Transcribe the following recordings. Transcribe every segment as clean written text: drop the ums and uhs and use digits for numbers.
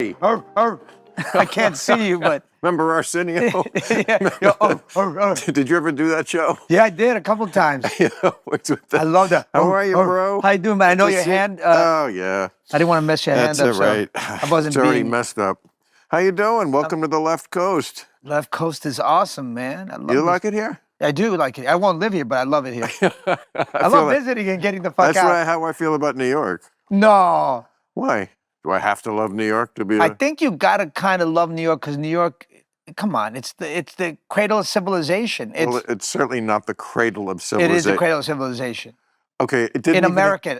I can't see you, but Remember Arsenio? yeah. Did you ever do that show? Yeah, I did a couple times. I love that. How are you, bro? How you doing, man? I know Good to your see- hand. Oh yeah, I didn't want to mess your that's hand it, up, right. so I wasn't It's already being. messed up. How you doing? Welcome to the left coast. Left Coast is awesome, man. I love You this. like it here? I do like it. I won't live here, but I love it here. I feel love like- visiting and getting the fuck That's out. how I feel about New York. No, Why? Do I have to love New York to be? I think you gotta kind of love New York because New York. Come on, it's the cradle of civilization. It's certainly not the cradle of It civilization. is the cradle of civilization Okay, it didn't in even- America,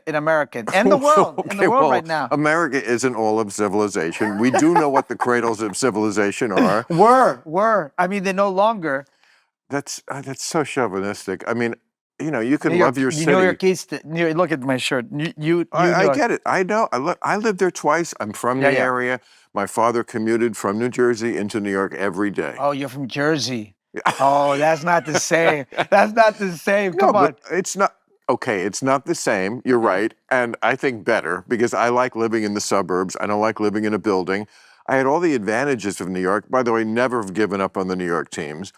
and the world, in Okay, the world well, right now. America isn't all of civilization. We do know what the cradles of civilization are. Were. I mean, they're no longer. That's so chauvinistic. I mean, you can New love York, your city. New York East. Look at my shirt. I get it. I know. I lived there twice. I'm from the Yeah. area. My father commuted from New Jersey into New York every day. Oh, you're from Jersey. Oh, that's not the same. That's not the same. No, Come on. but it's not. Okay, it's not the same. You're right. And I think better because I like living in the suburbs. I don't like living in a building. I had all the advantages of New York. By the way, never have given up on the New York teams.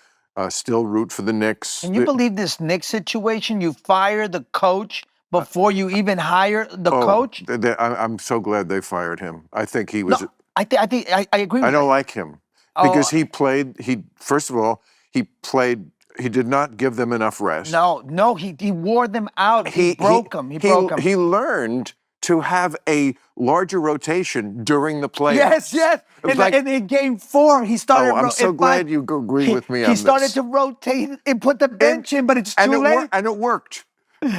Still root for the Knicks. Can you believe this Knicks situation? You fire the coach before you even hire the coach? I'm so glad they fired him. I think he was. No, I agree with I don't you. like him because he played. First of all, he played. He did not give them enough rest. No, he wore them out. He broke them. He broke them. He learned to have a larger rotation during the playoffs. Yes. In game 4, he started. Oh, I'm so glad you agree with me on He this. started to rotate and put the bench in, but it's too late. And it worked.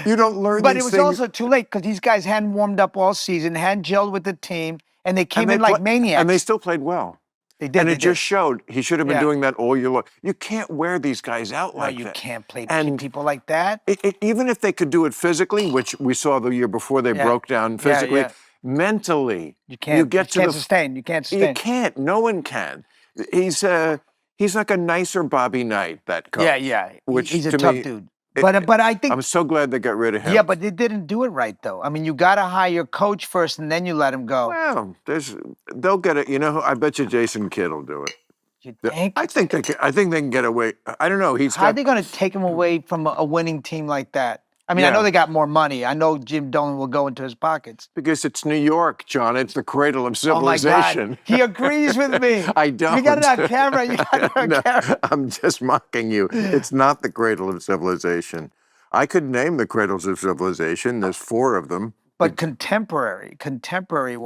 You don't learn But these it was things. also too late because these guys hadn't warmed up all season, hadn't gelled with the team, and they came in like maniacs. And they still played well. They did. And they it just showed. He should have been Yeah. doing that all year long. You can't wear these guys out like you that. can't play And people like that. Even if they could do it physically, which we saw the year before they broke down physically, mentally, You can't. you get to can't the sustain. You can't sustain. You can't. No one can. He's like a nicer Bobby Knight, that coach. Yeah. Which He's a to tough me, dude. But I think. I'm so glad they got rid of him. Yeah, but they didn't do it right though. I mean, you got to hire your coach first, and then you let him go. Well, they'll get it. I bet you Jason Kidd will do it. You think? I think they can get away. I don't know. How are they going to take him away from a winning team like that? I mean, I know they got more money. I know Jim Dolan will go into his pockets. Because it's New York, John. It's the cradle of Oh my civilization. God. He agrees with me. I don't. You got it on camera. You got it on camera. I'm just mocking you. It's not the cradle of civilization. I could name the cradles of civilization. There's 4 of them. But contemporary-wise. Contemporary,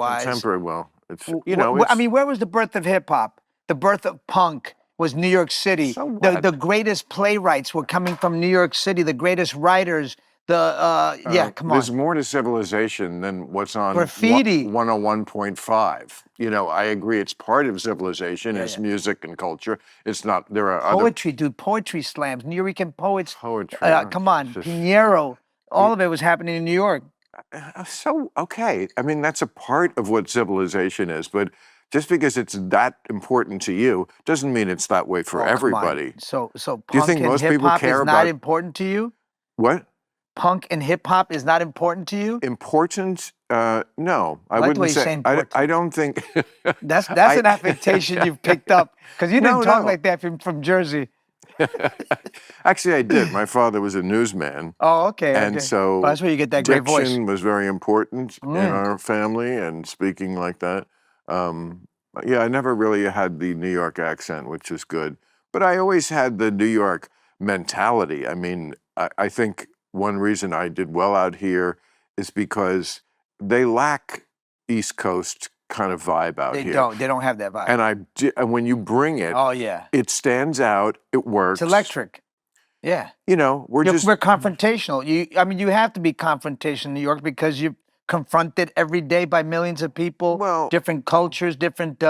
well, it's, I mean, where was the birth of hip hop? The birth of punk was New York City. So what? The greatest playwrights were coming from New York City. The greatest writers. Come on. There's more to civilization than what's on Graffiti. 101.5. I agree it's part of civilization. It's music and culture. It's not, there are other... Poetry, dude. Poetry slams. Nuyorican poets. Poetry. Come on. Pinheiro. All of it was happening in New York. So, okay. I mean, that's a part of what civilization is, but just because it's that important to you doesn't mean it's that way for Oh, come on. everybody. So punk Do you think and most people hip-hop care is about... not important to you? What? Punk and hip-hop is not important to you? Important? No, I like the way wouldn't you say. say important. I don't think. That's an affectation you've picked up because you didn't talk like that from Jersey. Actually, I did. My father was a newsman. Oh, okay. And so well, that's where you get that great voice. diction was very important in our family and speaking like that. Yeah, I never really had the New York accent, which is good. But I always had the New York mentality. I mean, I think one reason I did well out here is because they lack East Coast kind of vibe out here. They don't have that vibe. And when you bring it, oh yeah, it stands out. It works. It's electric. Yeah. We're confrontational. You have to be confrontational in New York because you're confronted every day by millions of people, different cultures, different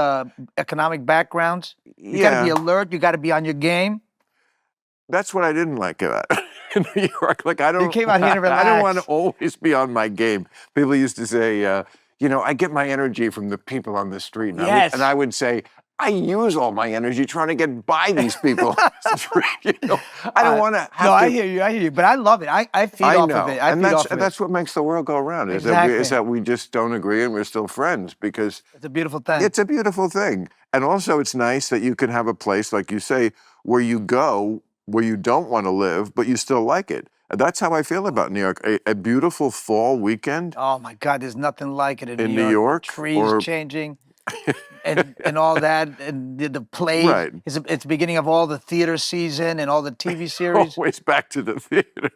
economic backgrounds. You got to be alert. You got to be on your game. That's what I didn't like about New York. Like You came out here to relax. I don't want to always be on my game. People used to say, I get my energy from the people on the street. And Yes. I would say, I use all my energy trying to get by these people. You know, I don't want to have No, to. I hear you, but I love it. I feed off know. of it. I and feed off of it. that's what makes the world go around. Exactly. Is that we just don't agree and we're still friends because It's a beautiful thing. it's a beautiful thing. And also, it's nice that you can have a place, like you say, where you go where you don't want to live, but you still like it. And that's how I feel about New York. A beautiful fall weekend Oh my God, there's nothing like it in New New York, The trees or changing, and all that, and the plays. right. It's the beginning of all the theater season and all the TV series. Always back to the theater.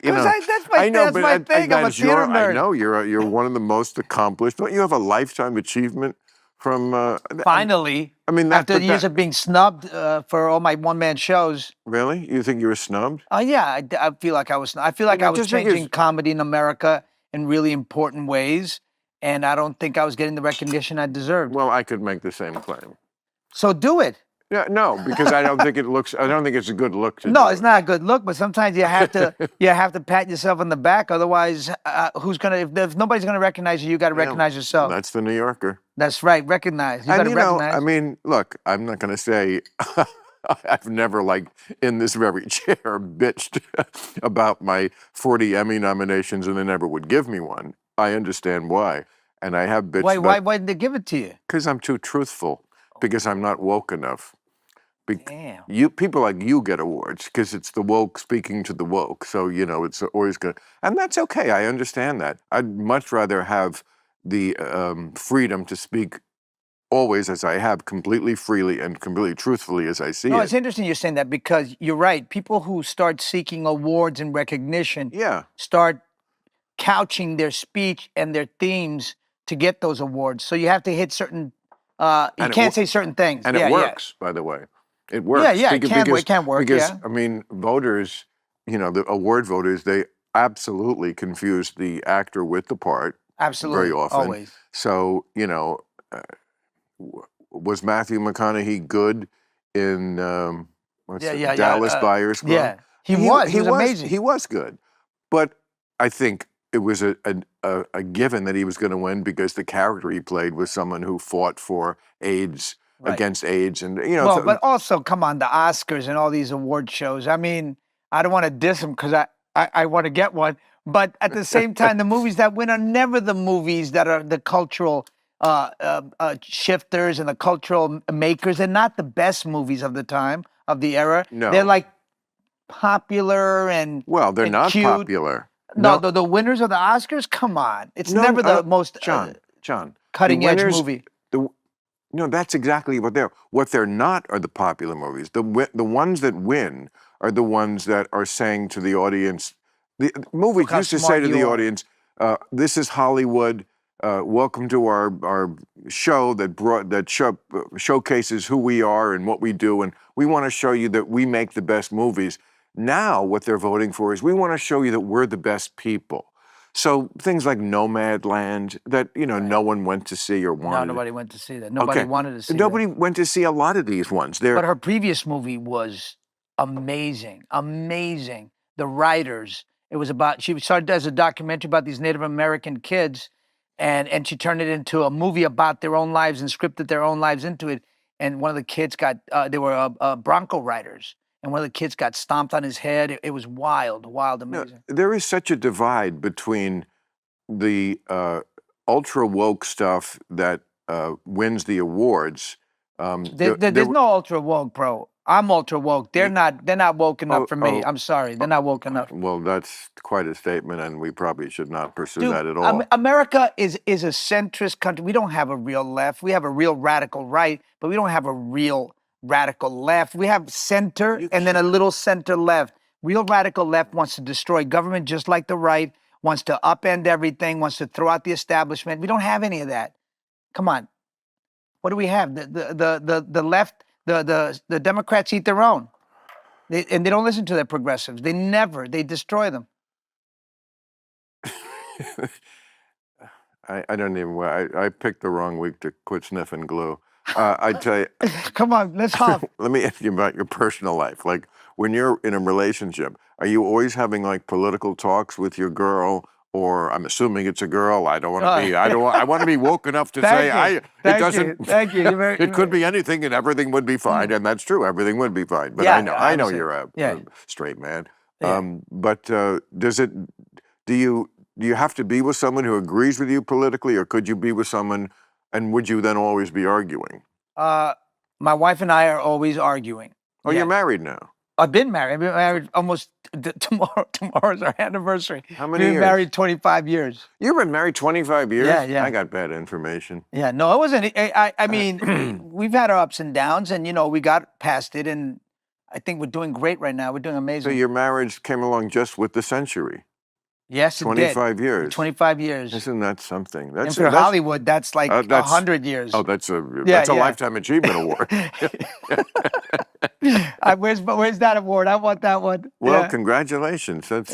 You know, That's my thing. I'm a theater nerd. I know you're one of the most accomplished. Don't you have a lifetime achievement from? Finally, I mean, after years of being snubbed for all my one-man shows. Really? You think you were snubbed? Oh yeah, I feel like I was. I feel like I was just think changing comedy in America in really important ways, and I don't think I was getting the recognition I deserved. Well, I could make the same claim. So do it. Yeah, no, because I don't think it looks. I don't think it's a good look to No, do it's it. not a good look, but sometimes you have to pat yourself on the back. Otherwise, who's gonna? If nobody's gonna recognize you, you got to recognize yourself. That's the New Yorker. That's right. Recognize. You got to recognize. I mean, look, I'm not going to say I've never, like, in this very chair, bitched about my 40 Emmy nominations and they never would give me one. I understand why, and I have bitched. Why didn't they give it to you? Because I'm too truthful. Because I'm not woke enough. Damn. People like you get awards because it's the woke speaking to the woke. So, you know, it's always good. And that's okay. I understand that. I'd much rather have the freedom to speak always as I have, completely freely and completely truthfully as I see it. No, it's interesting you're saying that because you're right. People who start seeking awards and recognition start couching their speech and their themes to get those awards. So you have to hit certain, you can't say certain things. And it works, by the way. It works. It can work, because, I mean, voters, you know, the award voters, they absolutely confuse the actor with the part. Absolutely. Very often. Always. So, you know, was Matthew McConaughey good in Dallas Buyers Club? Yeah, he was amazing. He was good. But I think it was a given that he was going to win because the character he played was someone who fought for AIDS, against AIDS, and you know. Well, but also, come on, the Oscars and all these award shows. I mean, I don't want to diss them because I want to get one, but at the same time, the movies that win are never the movies that are the cultural shifters and the cultural makers. They're not the best movies of the time, of the era. No. They're like popular and they're not cute. Popular. No, the winners of the Oscars. Come on, it's never the most John cutting edge movie. No, that's exactly what they're. What they're not are the popular movies. The ones that win are the ones that are saying to the audience. The movies used to say to the audience, "This is Hollywood. Welcome to our show that showcases who we are and what we do, and we want to show you that we make the best movies." Now, what they're voting for is we want to show you that we're the best people. So things like Nomadland that no one went to see or wanted. No, nobody went to see that. Nobody wanted to see. Nobody went to see a lot of these ones. But her previous movie was amazing, amazing. The writers. It was about. She started as a documentary about these Native American kids. And she turned it into a movie about their own lives and scripted their own lives into it. And one of the kids got, they were Bronco riders. And one of the kids got stomped on his head. It was wild, amazing. There is such a divide between the ultra woke stuff that wins the awards. There's no ultra woke, bro. I'm ultra woke. They're not woke enough for me. I'm sorry. They're not woke enough. Well, that's quite a statement, and we probably should not pursue that at all. America is a centrist country. We don't have a real left. We have a real radical right, but we don't have a real radical left. We have center and then a little center left. Real radical left wants to destroy government just like the right, wants to upend everything, wants to throw out the establishment. We don't have any of that. Come on. What do we have? The left, the Democrats eat their own. And they don't listen to their progressives. They destroy them. I don't even, I picked the wrong week to quit sniffing glue. I tell you. Come on, let's hop. Let me ask you about your personal life. Like when you're in a relationship, are you always having like political talks with your girl, or I'm assuming it's a girl. I don't want to be. I want to be woke enough to say it doesn't. Thank you. It could be anything, and everything would be fine, and that's true. Everything would be fine. But Yeah, I know understand. you're a straight man. Yeah. But do you have to be with someone who agrees with you politically, or could you be with someone, and would you then always be arguing? My wife and I are always arguing. Oh, you're married now. I've been married. I've been married almost tomorrow's our anniversary. How many years? We've been married 25 years. You've been married 25 years? Yeah. I got bad information. Yeah, no, it wasn't. I mean, we've had our ups and downs, and we got past it, and I think we're doing great right now. We're doing amazing. So your marriage came along just with the century. Yes, it 25 did. years. 25 years. Isn't that something? And for Hollywood, that's like 100 years. Oh, that's a Lifetime Achievement Award. Where's that award? I want that one. Well, congratulations. That's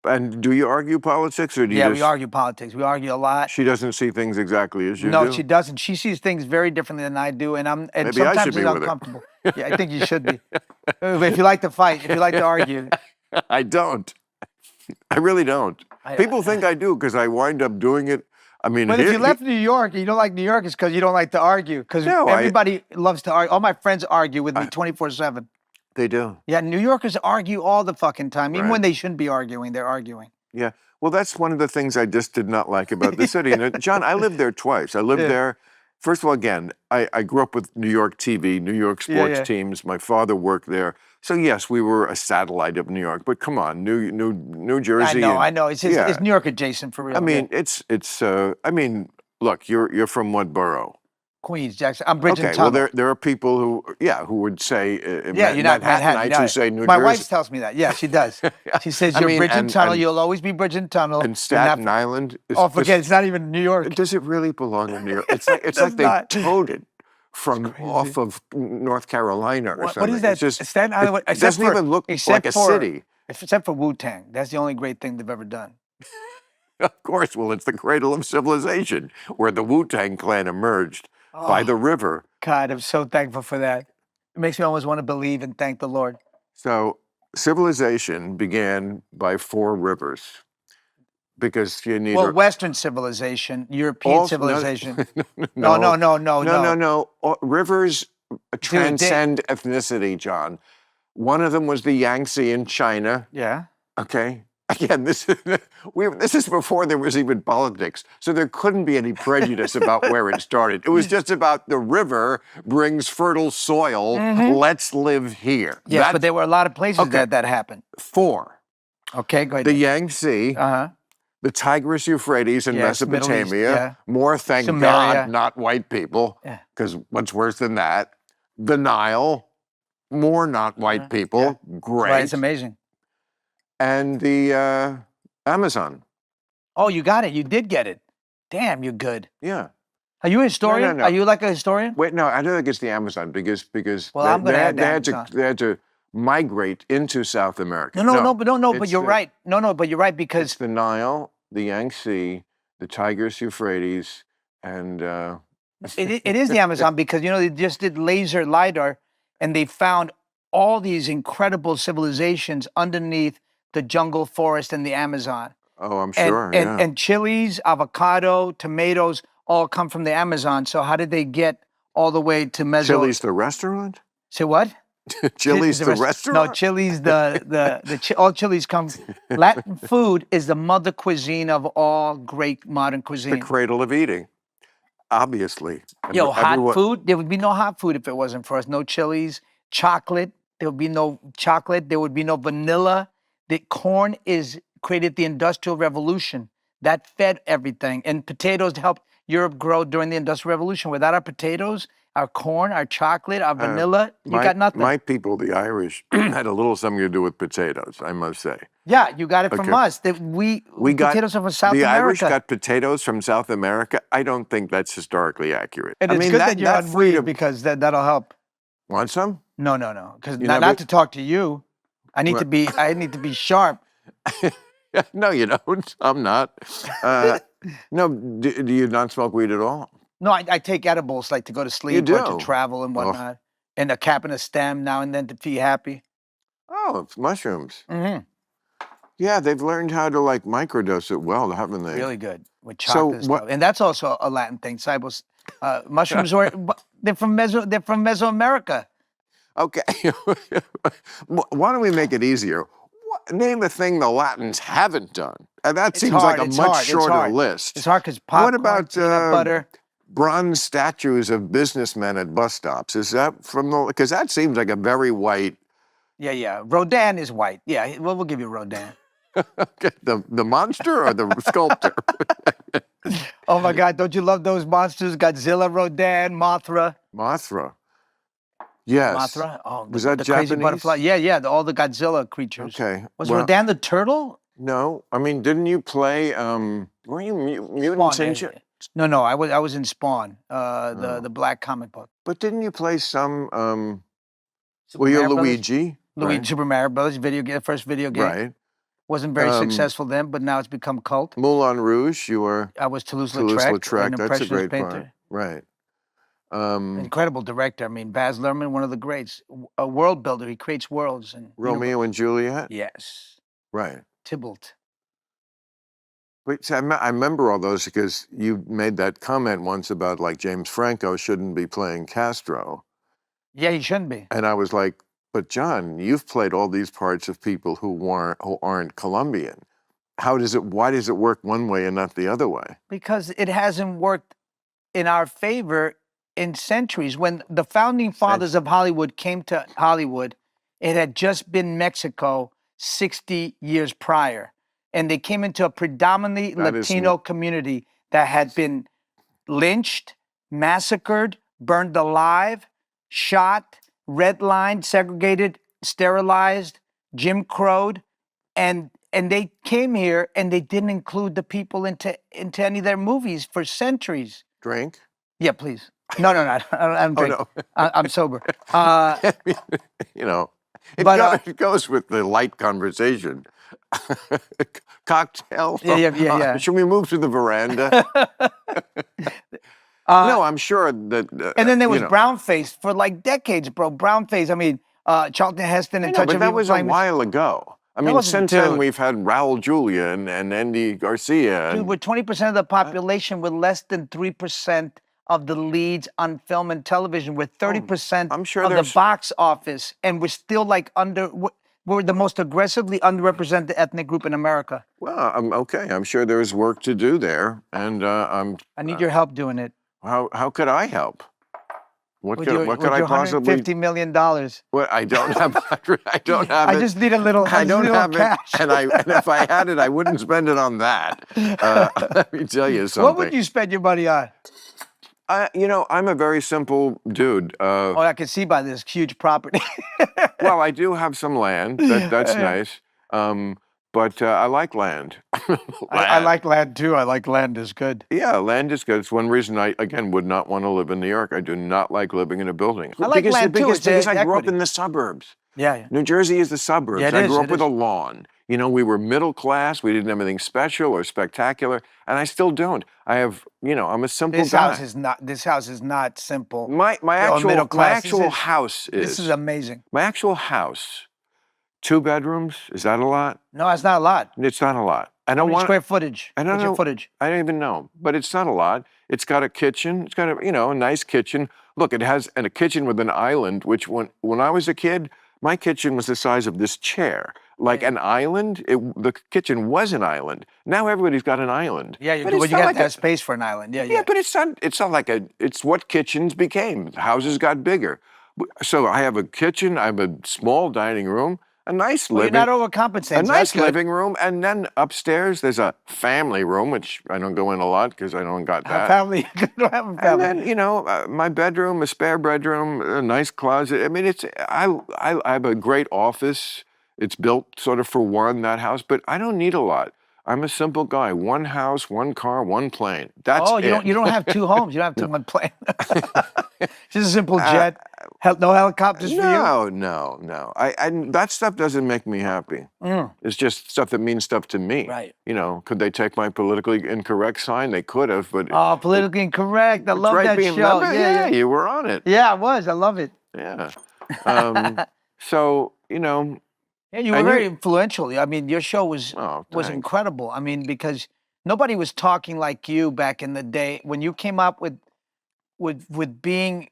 and do you argue politics, or do you we argue politics. We argue a lot. She doesn't see things exactly as you do? No, she doesn't. She sees things very differently than I do, and Maybe sometimes I should be it's with uncomfortable. Yeah, I think you should be. If you like to fight, if you like to argue. I don't. I really don't. People think I do because I wind up doing it. I mean, but if you left New York and you don't like New York, it's because you don't like to argue. Because everybody loves to argue. All my friends argue with me 24/7. They do. Yeah, New Yorkers argue all the fucking time. Even when they shouldn't be arguing, they're arguing. Yeah. Well, that's one of the things I just did not like about the city. And John, I lived there twice. I lived there. First of all, again, I grew up with New York TV, New York sports teams. My father worked there. So yes, we were a satellite of New York, but come on, New Jersey. I know. It's New York adjacent for real. I mean, I mean, look, you're from what borough? Queens, Jackson. I'm bridging tunnel. tunnel. Well, there are people who would say you're not Manhattan. I say New Jersey. My wife tells me that. Yeah, she does. She says you're bridging tunnel. You'll always be bridging tunnel. And Staten Island. Forget it's not even New York. Does it really belong in New York? It's like they towed it from off of North Carolina or something. What is that? Staten Island. It doesn't even look like a city. Except for Wu-Tang. That's the only great thing they've ever done. Of course. Well, it's the cradle of civilization, where the Wu-Tang Clan emerged by the river. God, I'm so thankful for that. It makes me always want to believe and thank the Lord. So civilization began by 4 rivers. Because you need Western civilization, European civilization. No. Rivers transcend ethnicity, John. One of them was the Yangtze in China. Yeah. Okay. Again, this is before there was even politics, so there couldn't be any prejudice about where it started. It was just about the river brings fertile soil. Let's live here. Yes, but there were a lot of places that happened. 4. Okay, go ahead. The Yangtze. The Tigris, Euphrates in Mesopotamia. More, thank God, not white people, because what's worse than that? The Nile, more not white people. Great. Right, it's amazing. And the Amazon. Oh, you got it. You did get it. Damn, you're good. Yeah. Are you a historian? No. Are you like a historian? Wait, no, I don't think it's the Amazon because I'm gonna add they had to migrate into South America. But you're right. But you're right because it's the Nile, the Yangtze, the Tigris, Euphrates, and it is the Amazon because they just did laser LiDAR and they found all these incredible civilizations underneath the jungle forest and the Amazon. Oh, I'm sure. And chilies, avocado, tomatoes all come from the Amazon. So how did they get all the way to Chili's the restaurant? Say what? Chili's the restaurant? No, Chili's all Chili's come. Latin food is the mother cuisine of all great modern cuisine. The cradle of eating, obviously. Hot food. There would be no hot food if it wasn't for us. No Chili's, chocolate. There would be no chocolate. There would be no vanilla. The corn created the Industrial Revolution. That fed everything. And potatoes helped Europe grow during the Industrial Revolution. Without our potatoes, our corn, our chocolect, our vanilla, you got nothing. My people, the Irish, had a little something to do with potatoes, I must say. Yeah, you got it from us. We got potatoes from South America. The Irish got potatoes from South America. I don't think that's historically accurate. And it's good that you're on weed because that'll help. Want some? No. Because not to talk to you. I need to be sharp. No, you don't. I'm not. No, do you not smoke weed at all? No, I take edibles like to go to sleep or to travel and whatnot. And a cap and a stem now and then to be happy. Oh, it's mushrooms. Yeah, they've learned how to like microdose it well, haven't they? Really good with So chocolate what? stuff, and that's also a Latin thing. Cybos, mushrooms, or they're from Mesoamerica. Okay. Why don't we make it easier? Name a thing the Latins haven't done. And that seems like a much shorter list. It's hard because popcorn, What about peanut butter? bronze statues of businessmen at bus stops? Is that from the? Because that seems like a very white. Yeah. Rodin is white. Yeah, well, we'll give you Rodin. Okay, the monster or the sculptor? Oh my God! Don't you love those monsters? Godzilla, Rodin, Mothra. Mothra. Yes. Mothra. Oh, was that the Japanese? Crazy butterfly. Yeah. All the Godzilla creatures. Okay. Was Rodin the turtle? No, I mean, didn't you play? Were you Mutant Ninja? No. I was in Spawn, the black comic book. But didn't you play some? Were you Luigi? Luigi, Super Mario Brothers first video game. Right. Wasn't very successful then, but now it's become cult. Moulin Rouge, you were. I was Toulouse-Lautrec. That's a great part. Right. Incredible director. I mean, Baz Luhrmann, one of the greats. A world builder. He creates worlds. And Romeo and Juliet? Yes. Right. Tybalt. Wait, see, I remember all those because you made that comment once about like James Franco shouldn't be playing Castro. Yeah, he shouldn't be. And I was like, but John, you've played all these parts of people who aren't Colombian. Why does it work one way and not the other way? Because it hasn't worked in our favor in centuries. When the founding fathers of Hollywood came to Hollywood, it had just been Mexico 60 years prior. And they came into a predominantly Latino community that had been lynched, massacred, burned alive, shot, redlined, segregated, sterilized, Jim Crowed, and they came here and they didn't include the people into any of their movies for centuries. Drink? Yeah, please. No, I don't drink. Oh, no. I'm sober. You know, it goes with the light conversation. Cocktail? Yeah. Should we move to the veranda? No, I'm sure that... and then there was brownface for like decades, bro. Brownface. I mean, Charlton Heston and but that was a while ago. I mean, since then we've had Raul Julia and Andy Garcia. Dude, we're 20% of the population with less than 3% of the leads on film and television. We're 30% of the box office, and we're still like we're the most aggressively underrepresented ethnic group in America. Well, okay. I'm sure there's work to do there, and I need your help doing it. How could I help? What could I possibly? $150 million. Well, I don't have. I don't have it. I just need a little. I don't have cash. it, and if I had it, I wouldn't spend it on that. Let me tell you something. What would you spend your money on? I'm a very simple dude. I can see by this huge property. Well, I do have some land. That's nice. But I like land. I like land too. I like land is good. Yeah, land is good. It's one reason I, again, would not want to live in New York. I do not like living in a building. I like land too. Because I grew up in the suburbs. Yeah. New Jersey is the suburbs. Yeah, I grew up with a lawn. We were middle class. We didn't have anything special or spectacular, and I still don't. I have, I'm a simple guy. This house is not simple. My actual house is. This is amazing. My actual house, 2 bedrooms. Is that a lot? No, it's not a lot. It's not a lot. I don't want square footage. I don't know. What's your footage? I don't even know, but it's not a lot. It's got a kitchen. It's got a nice kitchen. Look, it has a kitchen with an island. Which when I was a kid, my kitchen was the size of this chair. Like an island, the kitchen was an island. Now everybody's got an island. Yeah, you got that space for an island. Yeah, but it's not like it's what kitchens became. Houses got bigger. So I have a kitchen, I have a small dining room, a nice living. You're not overcompensating. A nice living room, and then upstairs there's a family room, which I don't go in a lot because I don't got that. Family, you don't have a family. And then my bedroom, a spare bedroom, a nice closet. I mean, I have a great office. It's built sort of for one, that house, but I don't need a lot. I'm a simple guy. 1 house, 1 car, 1 plane. That's it. You don't have 2 homes. You don't have 1 plane. Just a simple jet. No helicopters for you? No. That stuff doesn't make me happy. It's just stuff that means stuff to me. Right. Could they take my politically incorrect sign? They could have, but... Oh, politically incorrect. I love that show. Yeah, you were on it. Yeah, I was. I love it. Yeah. So, Yeah, you were very influential. I mean, your show was thanks. incredible. I mean, because nobody was talking like you back in the day when you came up with being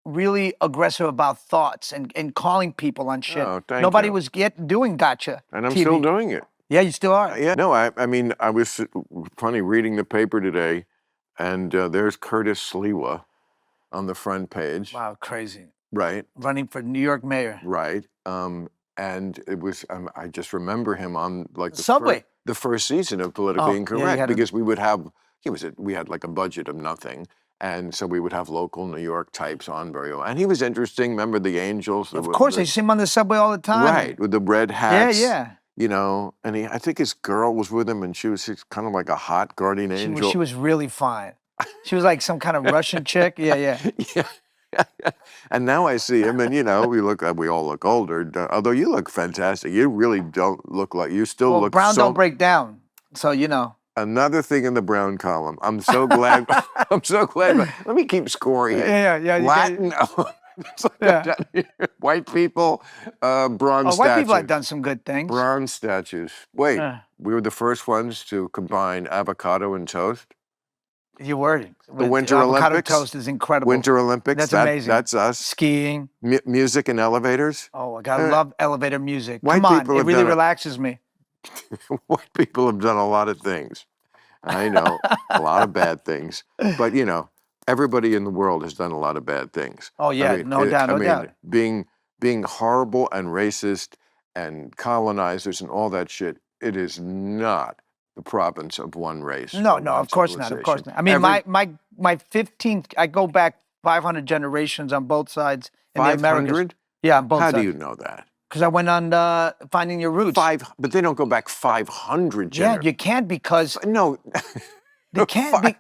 really aggressive about thoughts and calling people on shit. Oh, thank Nobody you. was doing gotcha. And I'm TV. still doing it. Yeah, you still are. Yeah, no, I mean, I was funny reading the paper today, and there's Curtis Sliwa on the front page. Wow, crazy. Right. Running for New York mayor. Right. And it was, I just remember him on like the Subway. The first season of Politically Incorrect, yeah, because we would have, we had like a budget of nothing. And so we would have local New York types on very well. And he was interesting. Remember the Angels? Of course, I see him on the subway all the time. Right, with the red hats. Yeah, yeah. You know, and I think his girl was with him, and she was kind of like a hot guardian angel. She was really fine. She was like some kind of Russian chick. Yeah, yeah. Yeah. And now I see him, and we all look older. Although you look fantastic, you really don't look like you still look. Brown don't break down, so you know. Another thing in the brown column. I'm so glad. I'm so glad. Let me keep scoring. Yeah. Latin. White people, bronze statues. White people have done some good things. Bronze statues. Wait, we were the first ones to combine avocado and toast? You were. The Winter Olympics. Avocado toast is incredible. Winter Olympics. That's amazing. That's us. Skiing. Music and elevators. Oh, I love elevator music. White Come on, people it really relaxes me. White people have done a lot of things. I know, a lot of bad things. But, everybody in the world has done a lot of bad things. Oh, yeah, no doubt. Being horrible and racist and colonizers and all that shit, it is not the province of one race. No, of course not. Of course not. I mean, my 15th, I go back 500 generations on both sides in the Americas. 500? Yeah, on both sides. How do you know that? Because I went on Finding Your Roots. But they don't go back 500 generations. Yeah, you can't because... No. They can't.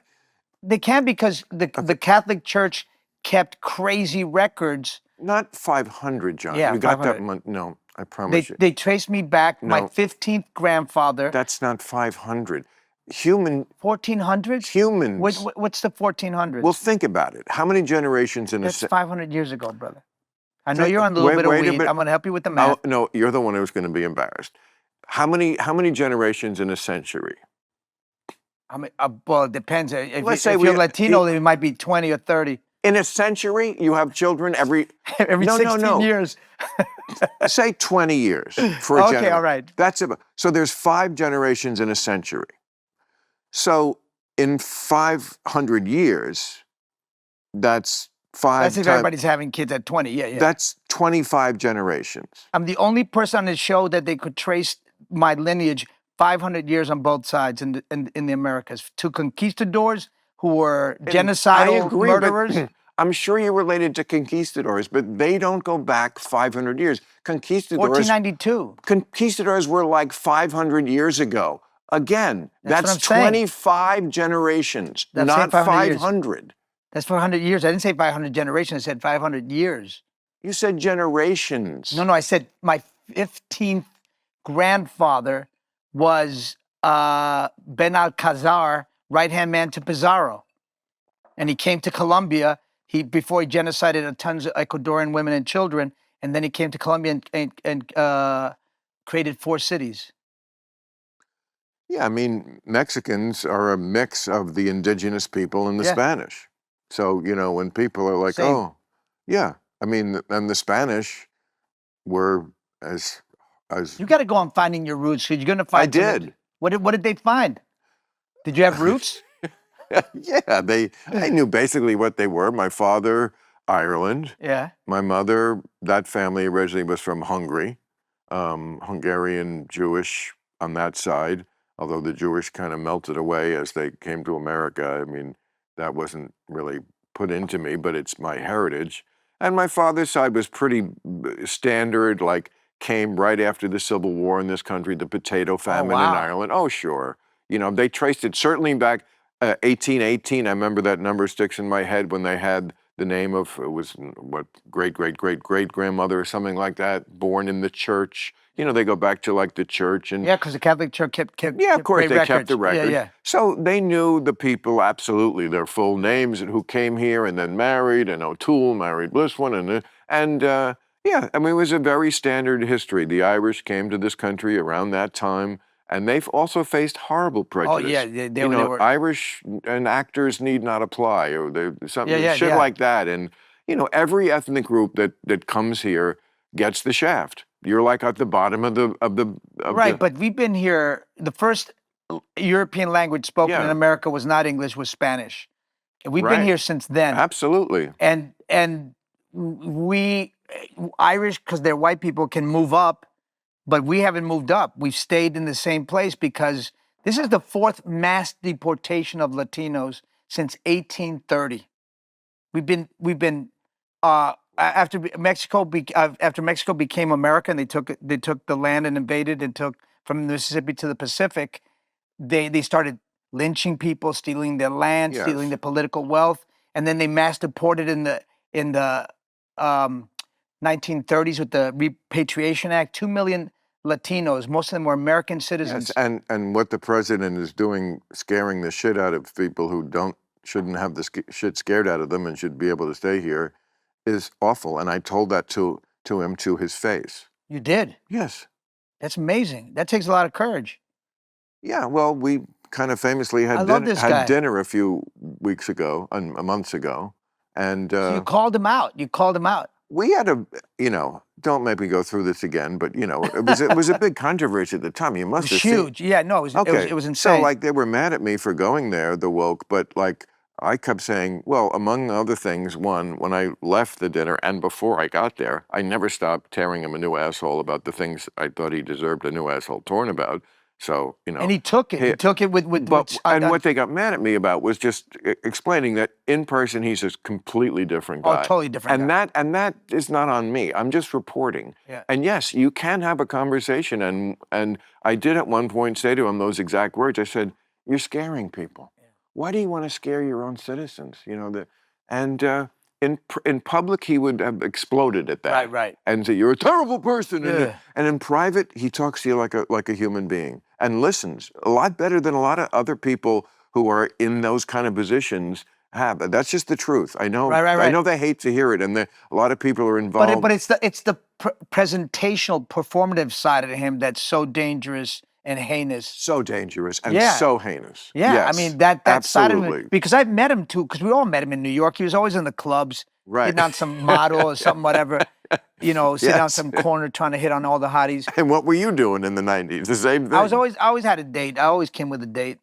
They can't because the Catholic Church kept crazy records. Not 500, John. Yeah, you got that one. No, I promise you. They traced me back, my 15th grandfather. That's not 500. 1400s? Humans. What's the 1400s? Well, think about it. How many generations in That's 500 years ago, brother. I know you're on a little bit of weed. I'm going to help you with the math. Oh, no, you're the one who's going to be embarrassed. How many generations in a century? Well, it depends. Let's say if you're Latino, it might be 20 or 30. In a century, you have children every 16 years. Say 20 years for a generation. Okay, all right. So there's 5 generations in a century. So in 500 years, that's 5 That's if everybody's having kids at 20. Yeah. That's 25 generations. I'm the only person on this show that they could trace my lineage 500 years on both sides in the Americas. 2 conquistadors who were genocidal murderers. I'm sure you're related to conquistadors, but they don't go back 500 years. 1492. Conquistadors were like 500 years ago. Again, that's 25 generations, not 500. That's 400 years. I didn't say 500 generations. I said 500 years. You said generations. No, I said my 15th grandfather was Ben Alcazar, right-hand man to Pizarro. And he came to Colombia before he genocided tons of Ecuadorian women and children. And then he came to Colombia and created 4 cities. Yeah, I mean, Mexicans are a mix of the indigenous people and the Spanish. So, when people are like, oh, yeah. I mean, and the Spanish were as You got to go on Finding Your Roots, because you're going to find... I did. What did they find? Did you have roots? Yeah, I knew basically what they were. My father, Ireland. Yeah. My mother, that family originally was from Hungary, Hungarian Jewish on that side, although the Jewish kind of melted away as they came to America. I mean, that wasn't really put into me, but it's my heritage. And my father's side was pretty standard, like came right after the Civil War in this country, the potato famine in Ireland. Oh, sure. They traced it certainly back 1818. I remember that number sticks in my head when they had the name of, it was what, great-great-great-great-grandmother or something like that, born in the church. They go back to like the church. And yeah, because the Catholic Church kept yeah, of course, they kept the record. Yeah. So they knew the people, absolutely, their full names and who came here and then married, and O'Toole married this one. And Yeah, I mean, it was a very standard history. The Irish came to this country around that time, and they've also faced horrible Oh yeah, prejudice. they were. Irish and actors need not apply, or Yeah, something yeah, shit yeah. like that. And every ethnic group that comes here gets the shaft. You're like at the bottom of the Right, but we've been here. The first European language spoken in yeah, America was not English, was Spanish. And we've been right, here since then. absolutely. And we Irish, because they're white people, can move up, but we haven't moved up. We've stayed in the same place because this is the fourth mass deportation of Latinos since 1830. We've been after Mexico after Mexico became America, and they took the land and invaded and took from the Mississippi to the Pacific. They started lynching people, stealing their land, stealing Yes. their political wealth, and then they mass deported in the 1930s with the Repatriation Act. 2 million Latinos, most of them were American citizens. Yes, and what the president is doing, scaring the shit out of people who shouldn't have the shit scared out of them and should be able to stay here, is awful. And I told that to him to his face. You did? Yes. That's amazing. That takes a lot of courage. Yeah. Well, we kind of famously I love this guy. had dinner a few weeks ago, months ago, and So you called him out. You called him out. we had don't make me go through this again, but it was a big controversy at the time. You must have seen. Huge. Yeah, no, Okay. it was insane. So like they were mad at me for going there, the woke, but like I kept saying, well, among other things, one, when I left the dinner and before I got there, I never stopped tearing him a new asshole about the things I thought he deserved a new asshole torn about. So, and he took it. He took it with what they got mad at me about was just explaining that in person he's a completely different guy. Oh, totally different and guy. that is not on me. I'm just reporting. Yeah. And yes, you can have a conversation. And I did at one point say to him those exact words. I said, "You're scaring people. Yeah. Why do you want to scare your own citizens?" In public, he would have exploded at that. Right. And say, "You're a terrible person." Yeah. And in private, he talks to you like a human being and listens a lot better than a lot of other people who are in those kind of positions have. That's just the truth. I know. Right. I know they hate to hear it, and a lot of people are involved. But it's the presentational, performative side of him that's so dangerous and heinous. So dangerous and so heinous. Yeah, yes, I mean that side of him, because I've met him too, because we all met him in New York. He was always in the clubs, hitting on some model or something, whatever. Sitting on some corner trying to hit on all the hotties. And what were you doing in the 90s? The same thing. I always had a date. I always came with a date.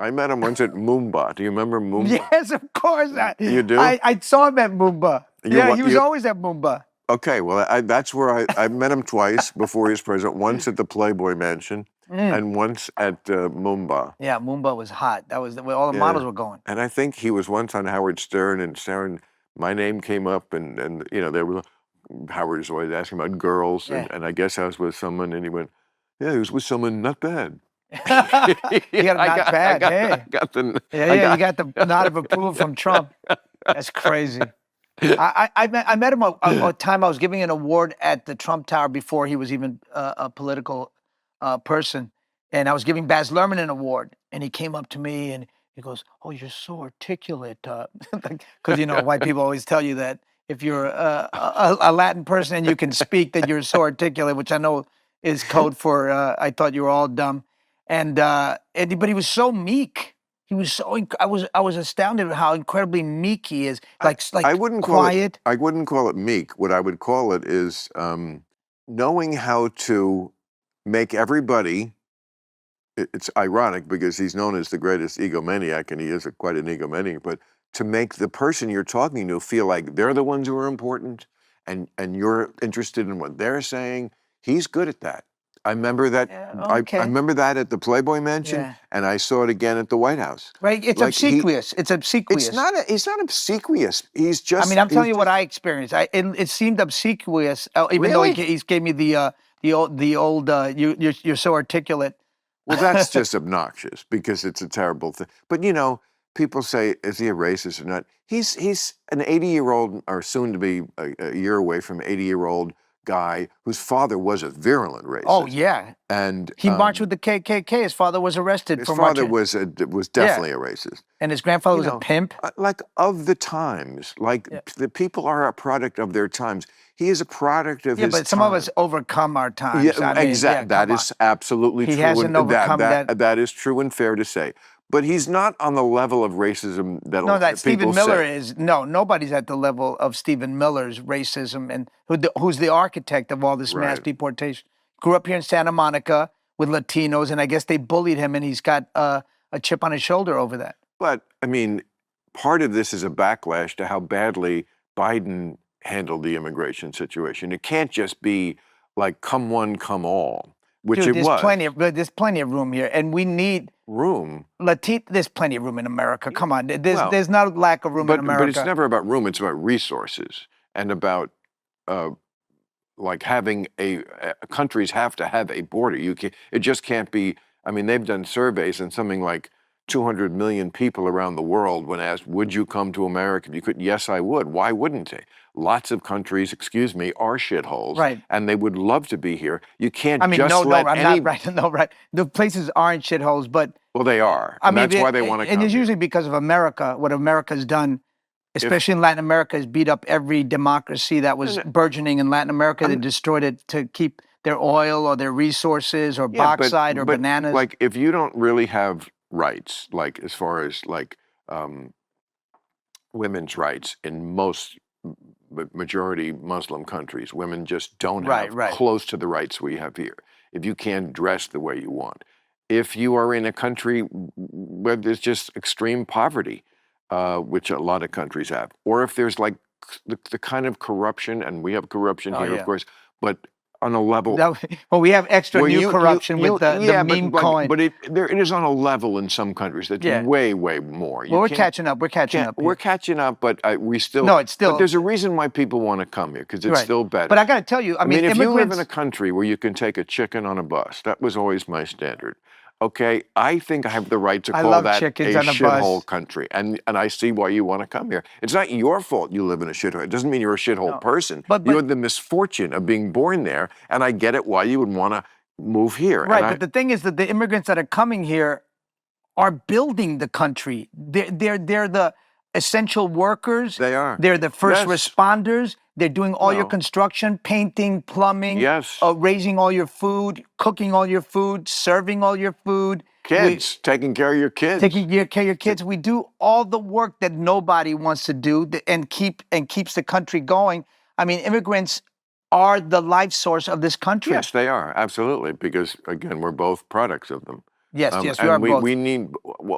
I met him once at Moomba. Do you remember Moomba? Yes, of course. You do? I saw him at Moomba. He was always at Moomba. Okay, well, that's where I met him twice before he was president. Once at the Playboy Mansion and once at Moomba. Yeah, Moomba was hot. That was where all the models were going. And I think he was once on Howard Stern, and my name came up, and they were. Howard was always asking about girls, and I guess I was with someone, and he went, "Yeah, he was with someone not bad." You got not bad, hey. You got the nod of approval from Trump. That's crazy. I met him a time I was giving an award at the Trump Tower before he was even a political person, and I was giving Baz Luhrmann an award, and he came up to me and he goes, "Oh, you're so articulate," because white people always tell you that if you're a Latin person and you can speak, that you're so articulate, which I know is code for I thought you were all dumb. But he was so meek. He was so. I was astounded at how incredibly meek he is. I wouldn't quiet. I wouldn't call it meek. What I would call it is knowing how to make everybody. It's ironic because he's known as the greatest egomaniac, and he is quite an egomaniac. But to make the person you're talking to feel like they're the ones who are important, and you're interested in what they're saying, he's good at that. I remember that. I remember that at the Playboy Mansion, and I saw it again at the White House. Right, it's obsequious. It's obsequious. It's not obsequious. He's just. I mean, I'm telling you what I experienced. It seemed obsequious, even though he gave me the old you're so articulate. Well, that's just obnoxious because it's a terrible thing. But people say, is he a racist or not? He's an 80-year-old, or soon to be a year away from 80-year-old guy whose father was a virulent racist. Oh yeah, and he marched with the KKK. His father was arrested his for father marching. was definitely a racist. And his grandfather was a pimp. Like of the times, like the people are a product of their times. He is a product of his but some of us overcome our times. Yeah, exactly. That is absolutely true. He hasn't overcome that. That is true and fair to say. But he's not on the level of racism that that Stephen Miller say. is. No, nobody's at the level of Stephen Miller's racism, and who's the architect of all this mass deportation. Grew up here in Santa Monica with Latinos, and I guess they bullied him, and he's got a chip on his shoulder over that. But I mean, part of this is a backlash to how badly Biden handled the immigration situation. It can't just be like come one, come all, which Dude, it was. There's plenty of room here, and we need room. There's plenty of room in America. Come on, there's not a lack of room in America. But it's never about room. It's about resources and about like having countries have to have a border. It just can't be. I mean, they've done surveys and something like 200 million people around the world, when asked, would you come to America if you could? Yes, I would. Why wouldn't they? Lots of countries, excuse me, are shitholes. Right. And they would love to be here. You can't I'm not right. No, right. The places aren't shitholes, but. Well, they are. And that's why they want to come. And it's usually because of America. What America's done, especially in Latin America, has beat up every democracy that was burgeoning in Latin America. They destroyed it to keep their oil or their resources or bauxite or bananas. Like, if you don't really have rights, like as far as like women's rights in most majority Muslim countries, women just don't have close to the rights we have here. If you can't dress the way you want, if you are in a country where there's just extreme poverty, which a lot of countries have, or if there's like the kind of corruption, and we have corruption here, of course, but on a level. Well, we have extra new corruption with the meme coin. But it is on a level in some countries that's way, way more. Well, we're catching up. We're catching up. We're catching up, but we still. No, it's still. But there's a reason why people want to come here, because it's still better. But I got to tell you, I mean, if you live in a country where you can take a chicken on a bus, that was always my standard. Okay, I think I have the right to call that a shithole country, and I see why you want to come here. It's not your fault you live in a shithole. It doesn't mean you're a shithole person. But you had the misfortune of being born there, and I get it why you would want to move here. Right, but the thing is that the immigrants that are coming here are building the country. They're the essential workers. They are. They're the first responders. They're doing all your construction, painting, plumbing, raising all your food, cooking all your food, serving all your food. Kids, taking care of your kids. Taking care of your kids. We do all the work that nobody wants to do and keeps the country going. I mean, immigrants are the life source of this country. Yes, they are, absolutely, because, again, we're both products of them. Yes, we are both. We need,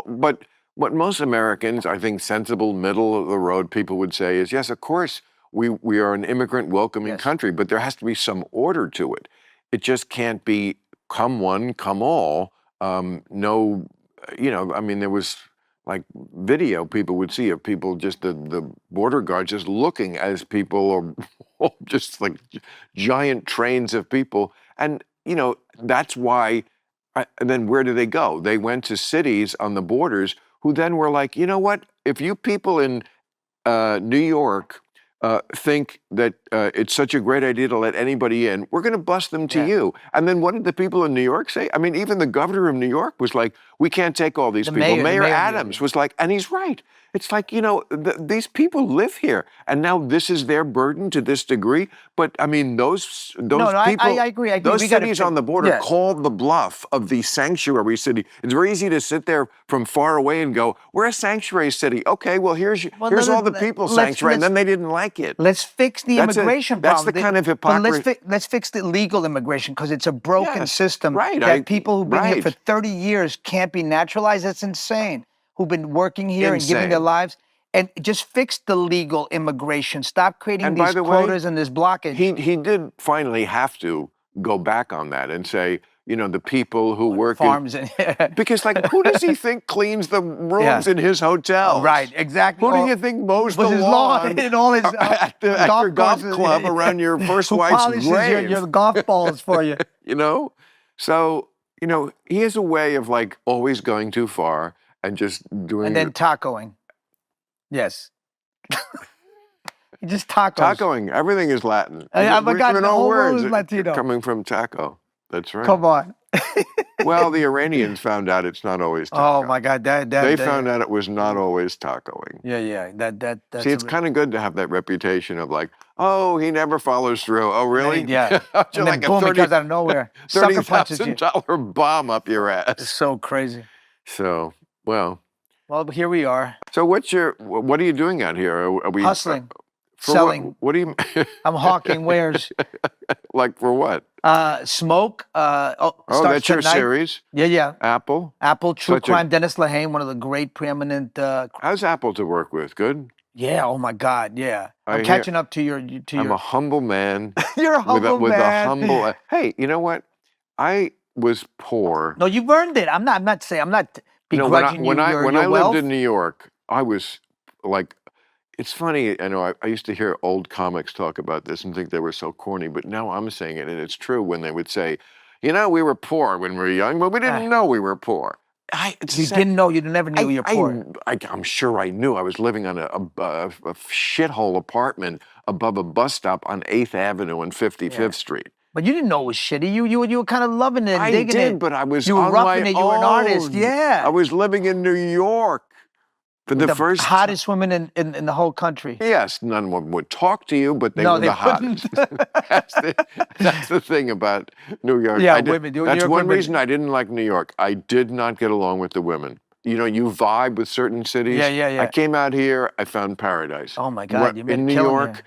but what most Americans, I think sensible, middle of the road people would say is, yes, of course, we are an immigrant welcoming country, but there has to be some order to it. It just can't be come one, come all. No, I mean, there was like video people would see of people, just the border guards just looking as people are just like giant trains of people. And, that's why, and then where do they go? They went to cities on the borders who then were like, you know what? If you people in New York think that it's such a great idea to let anybody in, we're going to bus them to you. And then what did the people in New York say? I mean, even the governor of New York was like, we can't take all these people. Mayor Adams was like, and he's right. It's like, these people live here, and now this is their burden to this degree. But I mean, those people, I agree. Those cities on the border called the bluff of the sanctuary city. It's very easy to sit there from far away and go, we're a sanctuary city. Okay, well, here's all the people sanctuary, and then they didn't like it. Let's fix the immigration problem. That's the kind of hypocrisy. Let's fix the legal immigration, because it's a broken system. That people who've been here for 30 years can't be naturalized. That's insane. Who've been working here and giving their lives. And just fix the legal immigration. Stop creating these quotas and this blockage. He did finally have to go back on that and say, the people who work farms because, like, who does he think cleans the rooms in his hotel? Right, exactly. Who do you think mows the lawn in all his at your golf club around your first wife's grave? Your golf balls for you. So he has a way of like always going too far and just doing. And then tacoing. Yes. Just tacos. Tacoing. Everything is Latin. I forgot, the all whole world words is Latino. coming from taco. That's right. Come on. Well, the Iranians found out it's not always taco. Oh my God, they found out it was not always tacoing. Yeah. That's See, it's kind of good to have that reputation of like, oh, he never follows through. Oh, really? Yeah. And then like boom, it comes out of nowhere. Sucker punches you. $30,000 bomb up your ass. It's so crazy. So, well. Well, here we are. So what are you doing out here? Are we hustling, selling? What do you? I'm hawking wares. Like for what? Smoke. That's your series. Yeah. Apple. True Crime. Dennis Lehane, one of the great preeminent. How's Apple to work with? Good. Yeah. Oh my God. Yeah. I'm catching up to your. I'm a humble man. You're a humble man. With a humble. Hey, you know what? I was poor. No, you've earned it. I'm not saying. I'm not begrudging when your I wealth. lived in New York, I was like, it's funny. I know I used to hear old comics talk about this and think they were so corny, but now I'm saying it, and it's true when they would say, we were poor when we were young, but we didn't know we were poor. Didn't know. You never knew you were poor. I'm sure I knew. I was living on a shithole apartment above a bus stop on 8th Avenue and 55th Street. But you didn't know it was shitty. You were kind of loving it, digging it. I did, but I was You were on roughing my it. You were an artist. own. Yeah. I was living in New York for the first hottest women in the whole country. Yes, none of them would talk to you, but they were the hottest. That's the thing about New York. Yeah, women. That's one reason I didn't like New York. I did not get along with the women. You vibe with certain cities. Yeah. I came out here, I found paradise. Oh my God, you made in New York.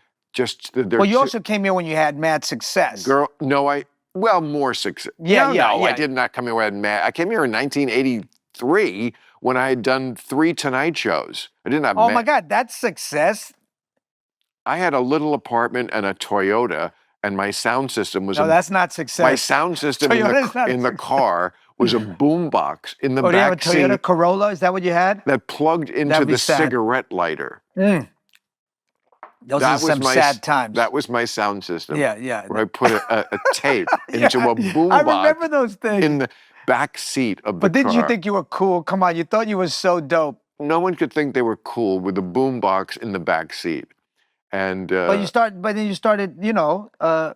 Well, you also came here when you had mad success. More success. Yeah. I did not come here when I had mad. I came here in 1983 when I had done 3 Tonight shows. I didn't have. Oh my God, that's success. I had a little apartment and a Toyota, and my sound system was. No, that's not success. My sound system in the car was a boombox in the back seat. Do you have a Toyota Corolla? Is that what you had? That plugged into the cigarette lighter. Those are some sad times. That was my sound system. Yeah. Where I put a tape into a boombox. I remember those things. In the back seat of the car. But didn't you think you were cool? Come on, you thought you were so dope. No one could think they were cool with a boombox in the back seat. And but then you started, I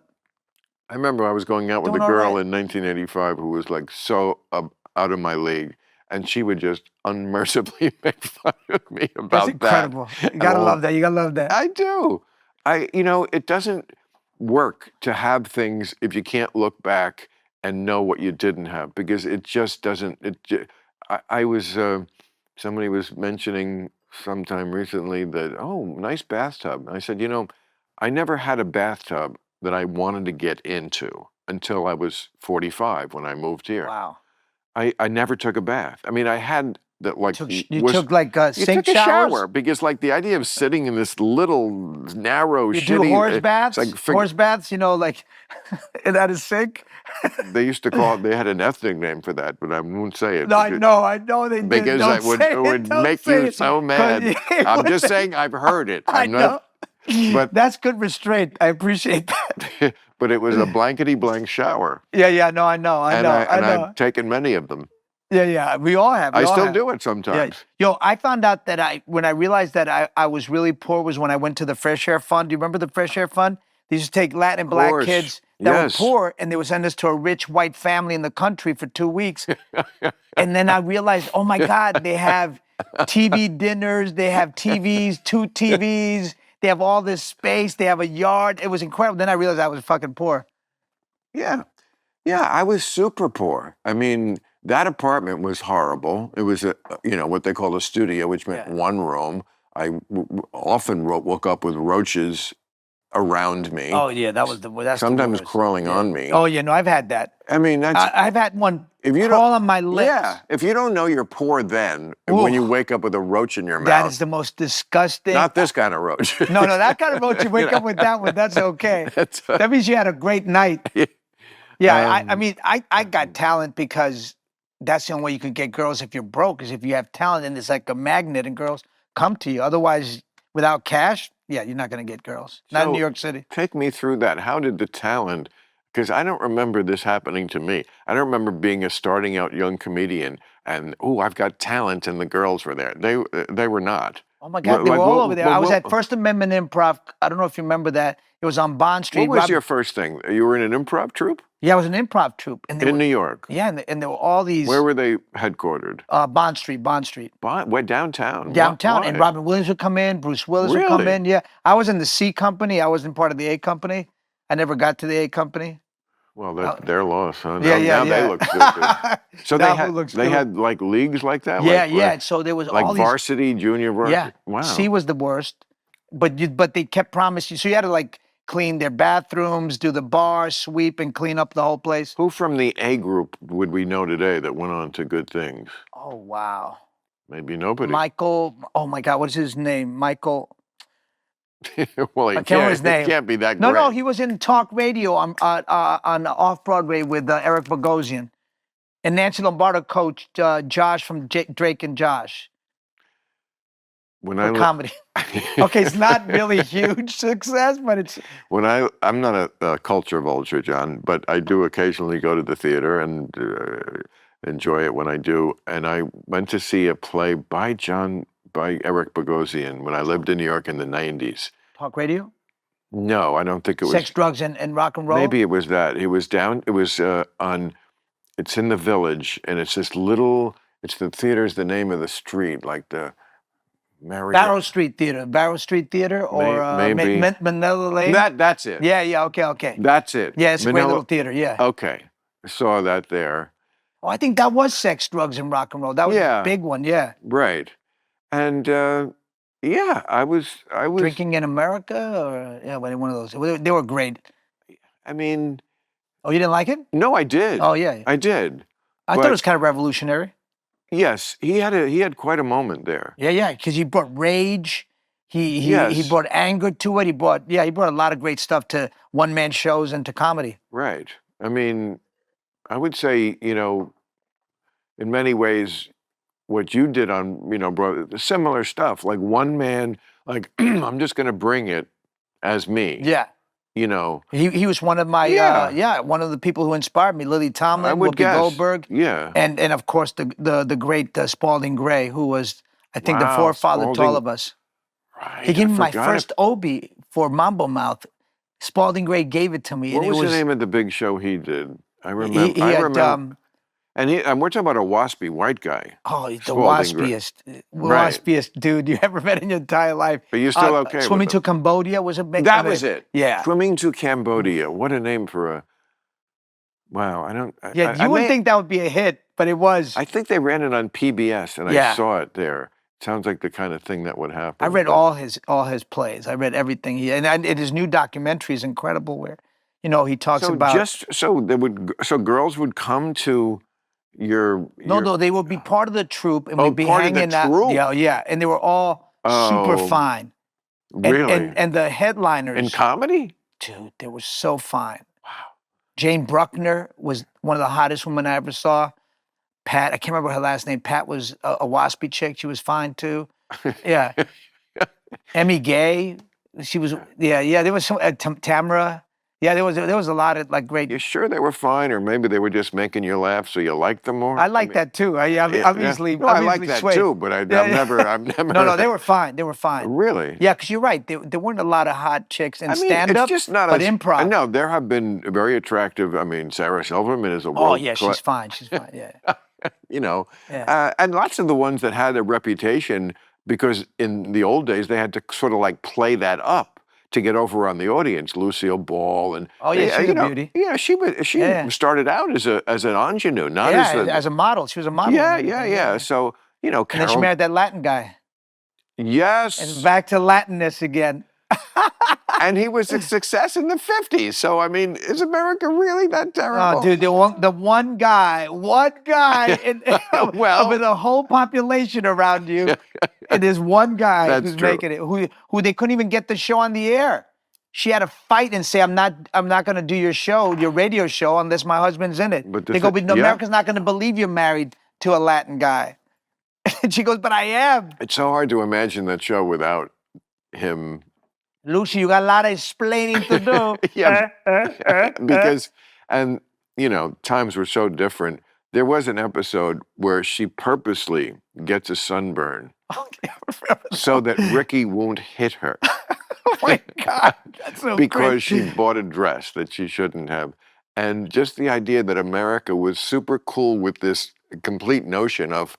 remember I was going out with a girl in 1985 who was like so out of my league. And she would just unmercifully make fun of me about that. That's incredible. You gotta love that. You gotta love that. I do. It doesn't work to have things if you can't look back and know what you didn't have, because it just doesn't. Somebody was mentioning sometime recently that, nice bathtub. I said, I never had a bathtub that I wanted to get into until I was 45 when I moved here. Wow. I never took a bath. I mean, I had that you took like sink took a showers? shower, because the idea of sitting in this little narrow you shitty do horse baths. Horse baths, like that is sink. They used to call it. They had an ethnic name for that, but I won't say it. No, I know they did. Because it would make you so mad. I'm just saying I've heard it. I know. But that's good restraint. I appreciate that. But it was a blankety blank shower. Yeah. No, I know. I've taken many of them. Yeah. We all have. I still do it sometimes. Yeah. Yo, I found out that when I realized that I was really poor was when I went to the Fresh Air Fund. Do you remember the Fresh Air Fund? They used to take Latin and Black kids that were poor, and they would send us to a rich white family in the country for 2 weeks. And then I realized, oh my God, they have TV dinners, they have TVs, 2 TVs. They have all this space. They have a yard. It was incredible. Then I realized I was fucking poor. Yeah, I was super poor. I mean, that apartment was horrible. It was what they call a studio, which meant one room. I often woke up with roaches around me. Oh yeah, that's sometimes crawling on me. Oh yeah, no, I've had that. I mean, I've had one crawl on my lips. Yeah, if you don't know you're poor, then when you wake up with a roach in your mouth, that is the most disgusting. Not this kind of roach. No, that kind of roach. You wake up with that one. That's okay. That means you had a great night. Yeah, I mean, I got talent because that's the only way you could get girls if you're broke. Is if you have talent, and it's like a magnet, and girls come to you. Otherwise, without cash, you're not going to get girls. Not in New York City. Take me through that. How did the talent? Because I don't remember this happening to me. I don't remember being a starting out young comedian and I've got talent, and the girls were there. They were not. Oh my God, they were Like, all over there. I was what, at First Amendment Improv. I don't know if you remember that. It was on Bond Street. what was your first thing? You were in an improv troupe? Yeah, I was an improv troupe. And In New York? Yeah, and there were all these... Where were they headquartered? Bond Street. Where, downtown? Downtown, Why? and Robin Williams would come in, Bruce Willis would come in. Yeah, I was in the C company. I wasn't part of the A company. I never got to the A company. Well, their loss, huh? Now they look stupid. So they had like leagues like that? Yeah. So there was like all varsity, junior varsity? Yeah. Wow. C was the worst, but they kept promising. So you had to like clean their bathrooms, do the bar, sweep, and clean up the whole place. Who from the A group would we know today that went on to good things? Oh, wow. Maybe nobody. Michael, oh my God, what's his name? Michael... Well, he can't be that great. No, he was in talk radio on Off-Broadway with Eric Bogosian. And Nancy Lombardo coached Josh from Drake and Josh. Comedy. Okay, it's not really a huge success, but it's... I'm not a culture vulture, John, but I do occasionally go to the theater and enjoy it when I do. And I went to see a play by Eric Bogosian when I lived in New York in the 90s. Talk radio? No, I don't think it was. Sex, drugs, and rock and roll? Maybe it was that. It was it's in the Village, and it's this little, the theater's the name of the street, like the Barrow Street Theater, or maybe. Manila Lane? That's it. Yeah, okay. That's it. Yeah, it's a great little theater, yeah. Okay, I saw that there. Oh, I think that was Sex, Drugs, and Rock and Roll. That was a big one, yeah. Right. And I was Drinking in America, or one of those. They were great. I mean, oh, you didn't like it? No, I did. Oh yeah, I did. I thought it was kind of revolutionary. Yes, he had quite a moment there. Yeah, because he brought rage. He brought anger to it. He brought a lot of great stuff to one-man shows and to comedy. Right. I mean, I would say, in many ways, what you did on, bro, similar stuff, like one man, like, I'm just going to bring it as me. Yeah. He was one of my, one of the people who inspired me. Lily Tomlin, Whoopi Goldberg. Yeah. And of course, the great Spalding Gray, who was, I think, the forefather to all of us. Right. He gave me my first Obie for Mambo Mouth. Spalding Gray gave it to me. What was the name of the big show he did? I remember. And we're talking about a waspy white guy. Oh, the waspiest dude you ever met in your entire life. But you're still okay Swimming with to Cambodia was a big... That was it. Yeah. Swimming to Cambodia. What a name for a... Wow, I don't... you wouldn't think that would be a hit, but it was. I think they ran it on PBS, and I saw it there. Sounds like the kind of thing that would happen. I read all his plays. I read everything and his new documentary is incredible. Where, he talks about. So girls would come to your. No, they would be part of the troupe, and we'd be hanging out. Yeah, and they were all super fine. Really? And the headliners in comedy, dude, they were so fine. Wow. Jane Bruckner was one of the hottest women I ever saw. Pat, I can't remember her last name. Pat was a waspy chick. She was fine too. Yeah. Emmy Gay. She was. Yeah. There was some Tamara. Yeah, there was a lot of like great. You sure they were fine, or maybe they were just making you laugh, so you liked them more? I like that too. I like that swayed. Too, but I've never. No, they were fine. They were fine. Really? Yeah, because you're right. There weren't a lot of hot chicks in stand-up. It's just not but improv. I know there have been very attractive. I mean, Sarah Silverman is a world. Oh yeah, she's fine. She's fine. Yeah. And lots of the ones that had a reputation, because in the old days they had to sort of like play that up to get over on the audience. Lucille Ball and she's a beauty. Yeah, she started out as an ingenue, not as a model. She was a model. Yeah. So and then she married that Latin guy. Yes. And back to Latinness again. And he was a success in the 50s. So, I mean, is America really that terrible? Oh, dude, the one guy well, with a whole population around you, and there's one guy who's making it, who they couldn't even get the show on the air. She had to fight and say, I'm not going to do your show, your radio show, unless my husband's in it. But America's not going to believe you're married to a Latin guy. And she goes, but I am. It's so hard to imagine that show without him. Lucy, you got a lot of explaining to do. Because, times were so different. There was an episode where she purposely gets a sunburn. so that Ricky won't hit her. Oh my God, that's so because crazy. she bought a dress that she shouldn't have. And just the idea that America was super cool with this complete notion of,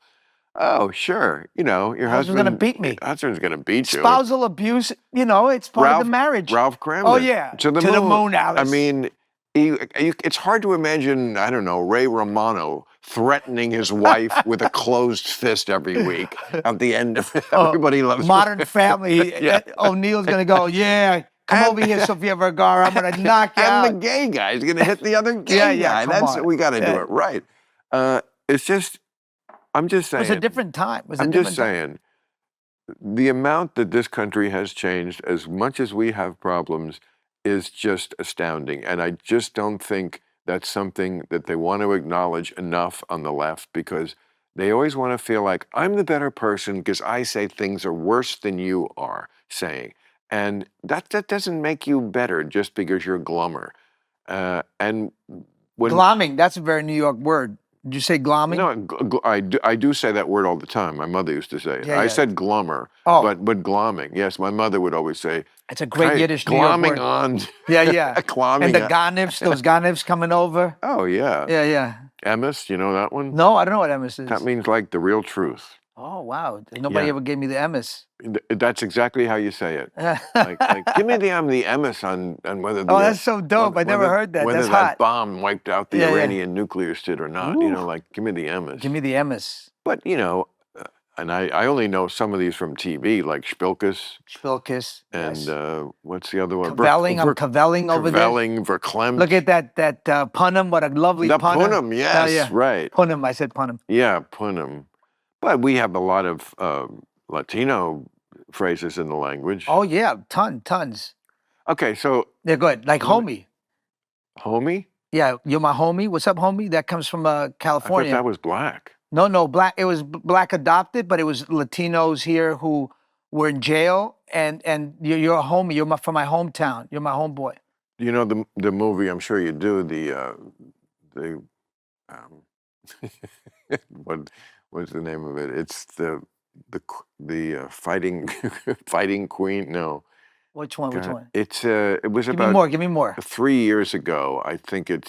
oh, sure, you know, your Husband's gonna beat me. husband's going to beat you. Spousal abuse, you know, it's part of the marriage. Ralph Cramden. Oh yeah, to the moon, Alice. I mean, it's hard to imagine, I don't know, Ray Romano threatening his wife with a closed fist every week at the end of Everybody Loves Modern Family. Yeah. O'Neill's gonna go, yeah, come over here, Sofia Vergara, I'm gonna knock you out. And the gay guy's gonna hit the other gay guy. Come on. We got to do it right. It's just, I'm just saying. It was a different time. I'm just saying, the amount that this country has changed, as much as we have problems, is just astounding. And I just don't think that's something that they want to acknowledge enough on the left, because they always want to feel like, I'm the better person because I say things are worse than you are saying. And that doesn't make you better just because you're glummer. And when glomming, that's a very New York word. Did you say glomming? No, I do say that word all the time. My mother used to say it. I said glummer, but glomming. Yes, my mother would always say. It's a great Yiddish New York word. Glomming on. Yeah. Glomming and the ganivs, those ganivs coming over. Oh, yeah. Yeah. Emes, you know that one? No, I don't know what emes is. That means like the real truth. Oh, wow. Nobody ever gave me the emes. That's exactly how you say it. like, give me the emes on whether the... Oh, that's so dope. I never heard that. Whether that's that hot. bomb wiped out the Iranian nuclear state or not. You know, like, give me the emes. Give me the emes. But, you know, and I only know some of these from TV, like Spilkus. Spilkus. And what's the other one? Cavelling. I'm cavelling over there. Cavelling, Verklempt. Look at that Punim. What a lovely Punim. The Punim, yes, right. Punim, I said Punim. Yeah, Punim. But we have a lot of Latino phrases in the language. Oh, yeah, tons. Okay, so... They're good, like homie. Homie? Yeah, you're my homie. What's up, homie? That comes from California. I thought that was black. No, black. It was black adopted, but it was Latinos here who were in jail, and you're a homie. You're from my hometown. You're my homeboy. You know the movie, I'm sure you do, the what's the name of it? It's the fighting fighting queen. No. Which one? Which one? It's it was Give about me more. Give me more. 3 years ago. I think it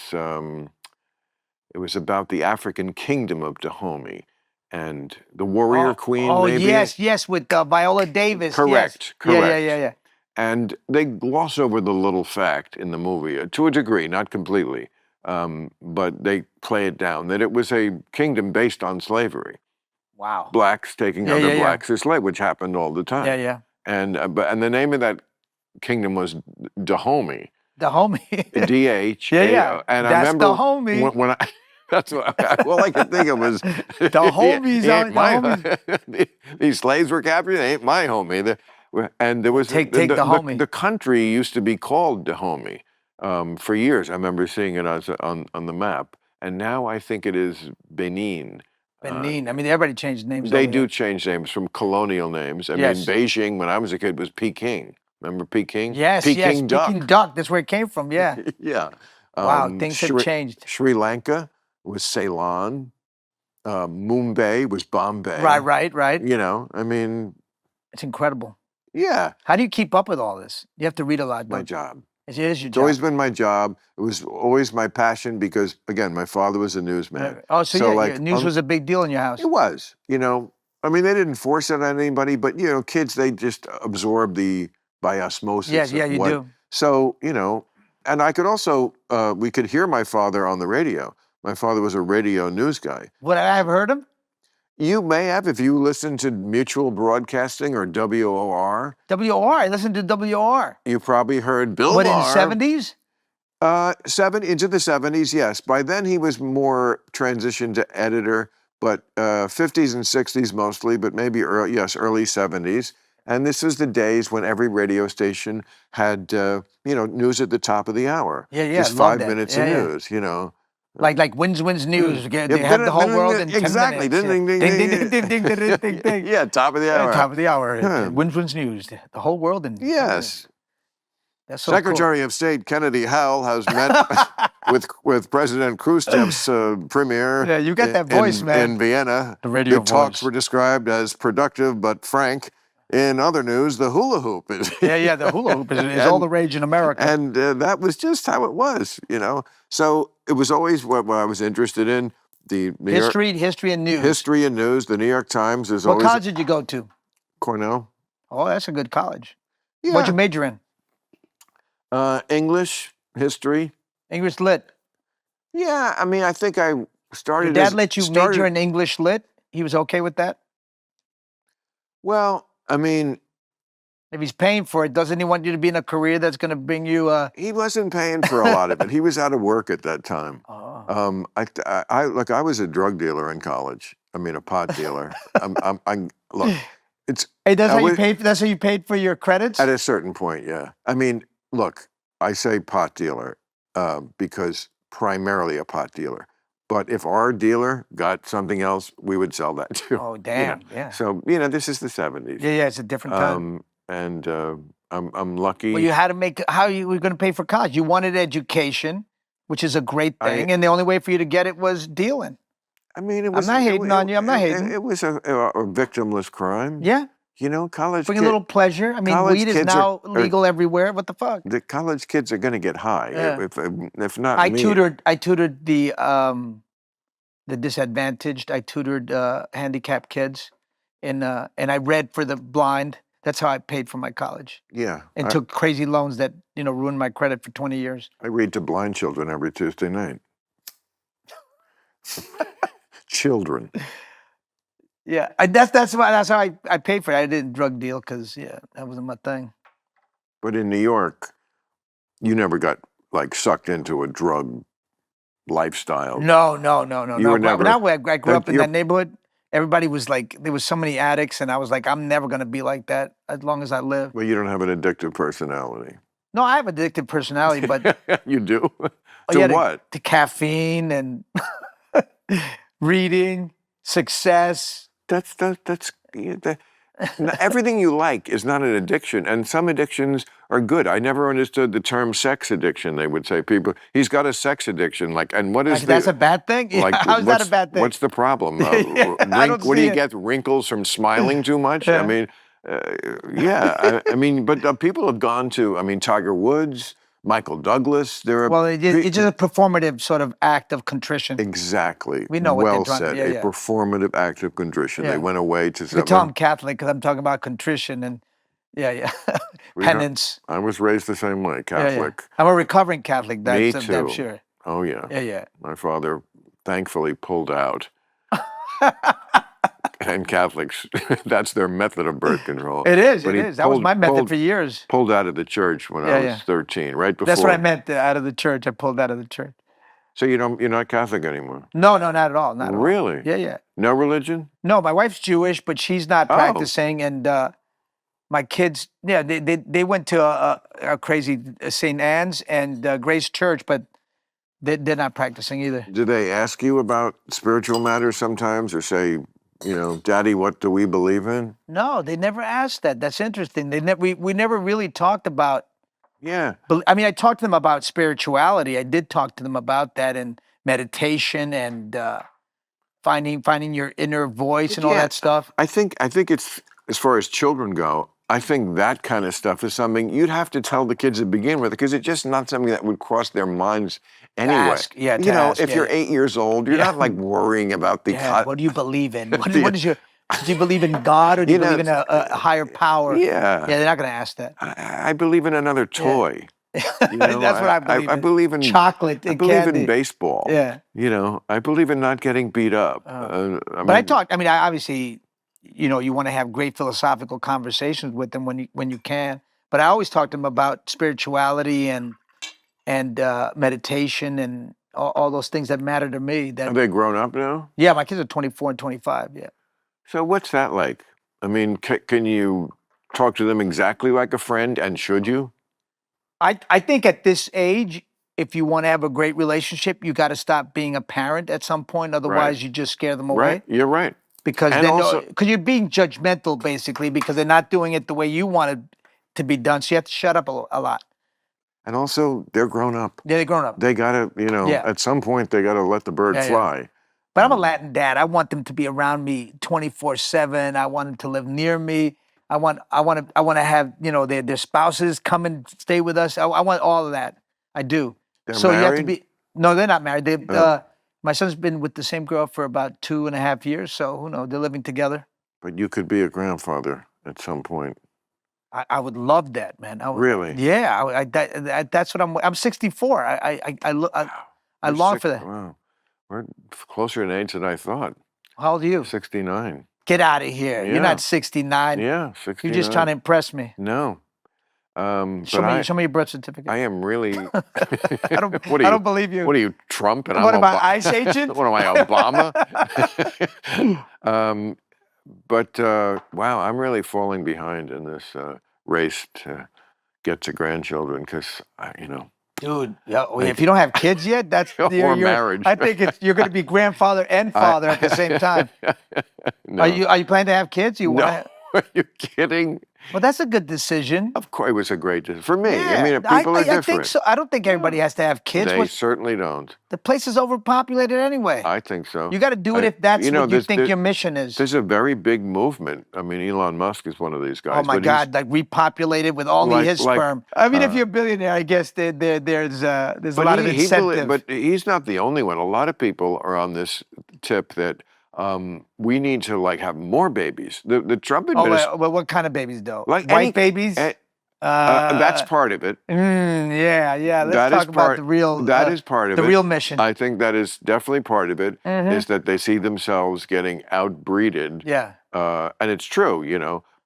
was about the African kingdom of Dahomey and the warrior queen. Oh, maybe? yes, with Viola Davis. Correct. Yeah. And they gloss over the little fact in the movie to a degree, not completely. But they play it down that it was a kingdom based on slavery. Wow. Blacks taking other blacks as slaves, which happened all the time. Yeah. And the name of that kingdom was Dahomey. Dahomey. D-H. Yeah. And that's I remember Dahomey. when I that's what all I could think of was the homies. These slaves were captured. They ain't my homie. And there was take the homie. The country used to be called Dahomey for years. I remember seeing it on the map, and now I think it is Benin. Benin. I mean, everybody changed names. They do change names from colonial names. I mean, Beijing when I was a kid was Peking. Remember Peking? Yes. Peking duck. Peking duck. That's where it came from. Yeah. Yeah. Wow. Things have changed. Sri Lanka was Ceylon. Mumbai was Bombay. Right. You know, I mean, it's incredible. Yeah. How do you keep up with all this? You have to read a lot. My job. It is your job. It's always been my job. It was always my passion because, again, my father was a newsman. Oh, so like, news was a big deal in your house. It was. You know, I mean, they didn't force it on anybody, but, you know, kids, they just absorb by osmosis. Yeah, you do. So, you know, and I could also, we could hear my father on the radio. My father was a radio news guy. Would I have heard him? You may have if you listen to Mutual Broadcasting or WOR. WOR, I listened to WOR. You probably heard Bill What, Maher. in the 70s? Into the 70s, yes. By then he was more transitioned to editor, but 50s and 60s mostly, but maybe early 70s. And this was the days when every radio station had, news at the top of the hour. Yeah. Just 5 minutes of news, you know. Like Wins News. They have the whole world in 10 minutes. Exactly. Ding, ding. Yeah, top of the hour. Top of the hour. Wins News. The whole world in 10 minutes. Yes. That's so Secretary cool. of State Kennedy Howell has met with President Khrushchev's premiere. Yeah, you got that voice, man. In Vienna. The radio The talks voice. were described as productive but frank. In other news, the hula hoop is. Yeah, the hula hoop is all the rage in America. And that was just how it was, you know. So it was always what I was interested in. The history and news. History and news. The New York Times is What always. What college did you go to? Cornell. Oh, that's a good college. Yeah. What'd you major in? English, history. English lit. Yeah, I mean, I think I started. Your dad let you major in English lit? He was okay with that? Well, I mean, if he's paying for it, doesn't he want you to be in a career that's going to bring you? He wasn't paying for a lot of it. He was out of work at that time. Oh. I was a drug dealer in college. I mean, a pot dealer. Look, it's. Hey, that's how you paid. That's how you paid for your credits. At a certain point, yeah. I mean, look, I say pot dealer because primarily a pot dealer. But if our dealer got something else, we would sell that too. Oh, damn! You know? Yeah. So this is the '70s. Yeah, it's a different time. And I'm lucky. Well, you had to make. How you were going to pay for college? You wanted education, which is a great thing, and the only way for you to get it was dealing. I mean, it was. I'm not hating on you. I'm not hating. It was a victimless crime. Yeah. You know, college. Bring a little pleasure. I mean, weed is now legal everywhere. What the fuck? The college kids are going to get high. Yeah. If not, I tutored the disadvantaged. I tutored handicapped kids, and I read for the blind. That's how I paid for my college. Yeah. And took crazy loans that ruined my credit for 20 years. I read to blind children every Tuesday night. Children. Yeah, that's how I paid for it. I didn't drug deal because that wasn't my thing. But in New York, you never got like sucked into a drug lifestyle. No. You were never. Now I grew up in that neighborhood. Everybody was like, there was so many addicts, and I was like, I'm never gonna be like that as long as I live. Well, you don't have an addictive personality. No, I have addictive personality, but you do. To what? To caffeine and reading, success. That's everything you like is not an addiction, and some addictions are good. I never understood the term sex addiction. They would say he's got a sex addiction. And what is that's a bad thing? How is that a bad thing? What's the problem? What do you get? Wrinkles from smiling too much? I mean, I mean, but people have gone to. I mean, Tiger Woods, Michael Douglas. It's just a performative sort of act of contrition. Exactly. We know what well they're trying said. A performative act of contrition. Yeah. They went away to. You tell I'm Catholic because I'm talking about contrition and penance. I was raised the same way, Catholic. Yeah. I'm a recovering Catholic. Me too. I'm sure. Oh yeah. Yeah. My father thankfully pulled out. And Catholics, that's their method of birth control. It is. That was my method for years. Pulled out of the church when I was 13, right before. That's what I meant, out of the church. I pulled out of the church. So you're not Catholic anymore? No, not at all. Not really? At all. Yeah. No religion? No, my wife's Jewish, but she's not practicing. And my kids, they went to a crazy St. Anne's and Grace Church, but they're not practicing either. Do they ask you about spiritual matters sometimes, or say, Daddy, what do we believe in? No, they never asked that. That's interesting. We never really talked about. Yeah. I mean, I talked to them about spirituality. I did talk to them about that and meditation and finding your inner voice and all that stuff. I think it's, as far as children go, I think that kind of stuff is something you'd have to tell the kids to begin with, because it's just not something that would cross their minds anyway. If you're 8 years old, you're not like worrying about the. What do you believe in? What is your? Do you believe in God, or do you believe in a higher power? Yeah. Yeah, they're not going to ask that. I believe in another toy. That's what I believe in. I believe in chocolate and I believe candy. in baseball. Yeah. I believe in not getting beat up. Obviously, you want to have great philosophical conversations with them when you can. But I always talk to them about spirituality and meditation and all those things that matter to me. Are they grown up now? Yeah, my kids are 24 and 25. Yeah. So what's that like? I mean, can you talk to them exactly like a friend, and should you? I think at this age, if you want to have a great relationship, you got to stop being a parent at some point. Otherwise, you just scare them away. Right, you're right. Because you're being judgmental, basically, because they're not doing it the way you want it to be done. So you have to shut up a lot. And also, they're grown up. Yeah, they're grown up. They gotta, at some point, they gotta let the bird fly. But I'm a Latin dad. I want them to be around me 24/7. I want them to live near me. I want to have, their spouses come and stay with us. I want all of that. I do. They're so married? You have to be. No, they're not married. My son's been with the same girl for about 2.5 years. So who knows? They're living together. But you could be a grandfather at some point. I would love that, man. Really? Yeah. That's what I'm 64. I long for that. Wow. We're closer in age than I thought. How old are you? 69. Get out of here. Yeah. You're not 69. Yeah, 69. You're just trying to impress me. No. Show me your birth certificate. I am really. I don't believe you. What are you, Trump? And what am I, ICE agent? What am I, Obama? But wow, I'm really falling behind in this race to get to grandchildren because, Dude, if you don't have kids yet, that's or marriage. I think you're going to be grandfather and father at the same time. No. Are you planning to have kids? No. Are you kidding? Well, that's a good decision. Of course, it was a great decision for me. Yeah, I mean, people are different. I think so. I don't think everybody has to have kids. They certainly don't. The place is overpopulated anyway. I think so. You got to do it if that's what you think your mission is. There's a very big movement. I mean, Elon Musk is one of these guys. Oh my God! Like repopulated with all his sperm. I mean, if you're a billionaire, I guess there's a lot of incentive. But he's not the only one. A lot of people are on this tip that we need to have more babies. The Trump administration. Oh, well, what kind of babies though? Like white babies? That's part of it. Yeah. Let's talk about the real. That is part of it. The real mission. I think that is definitely part of it. Is that they see themselves getting outbreeded. Yeah. And it's true,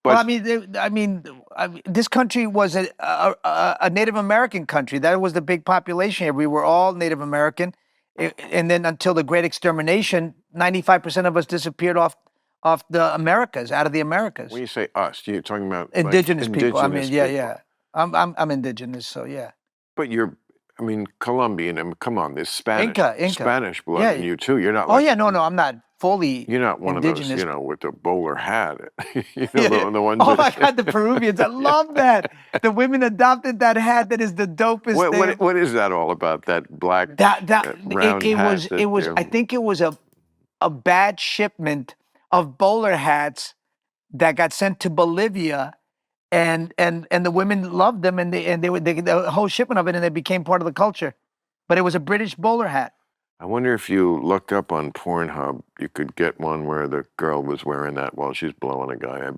But well, this country was a Native American country. That was the big population here. We were all Native American. And then until the Great Extermination, 95% of us disappeared off the Americas, out of the Americas. When you say us, you're talking about indigenous people. Indigenous people. Yeah. I'm indigenous, so yeah. But you're, Colombian, and come on, there's Spanish. Inca. Spanish blood in you too. You're not. No, I'm not fully. You're not one indigenous. of those, with the bowler hat. The ones. Oh my God, the Peruvians! I love that. The women adopted that hat. That is the dopest thing. What is that all about? That black round hat. It was. I think it was a bad shipment of bowler hats that got sent to Bolivia, and the women loved them, and they the whole shipment of it, and they became part of the culture. But it was a British bowler hat. I wonder if you looked up on Pornhub, you could get one where the girl was wearing that while she's blowing a guy. I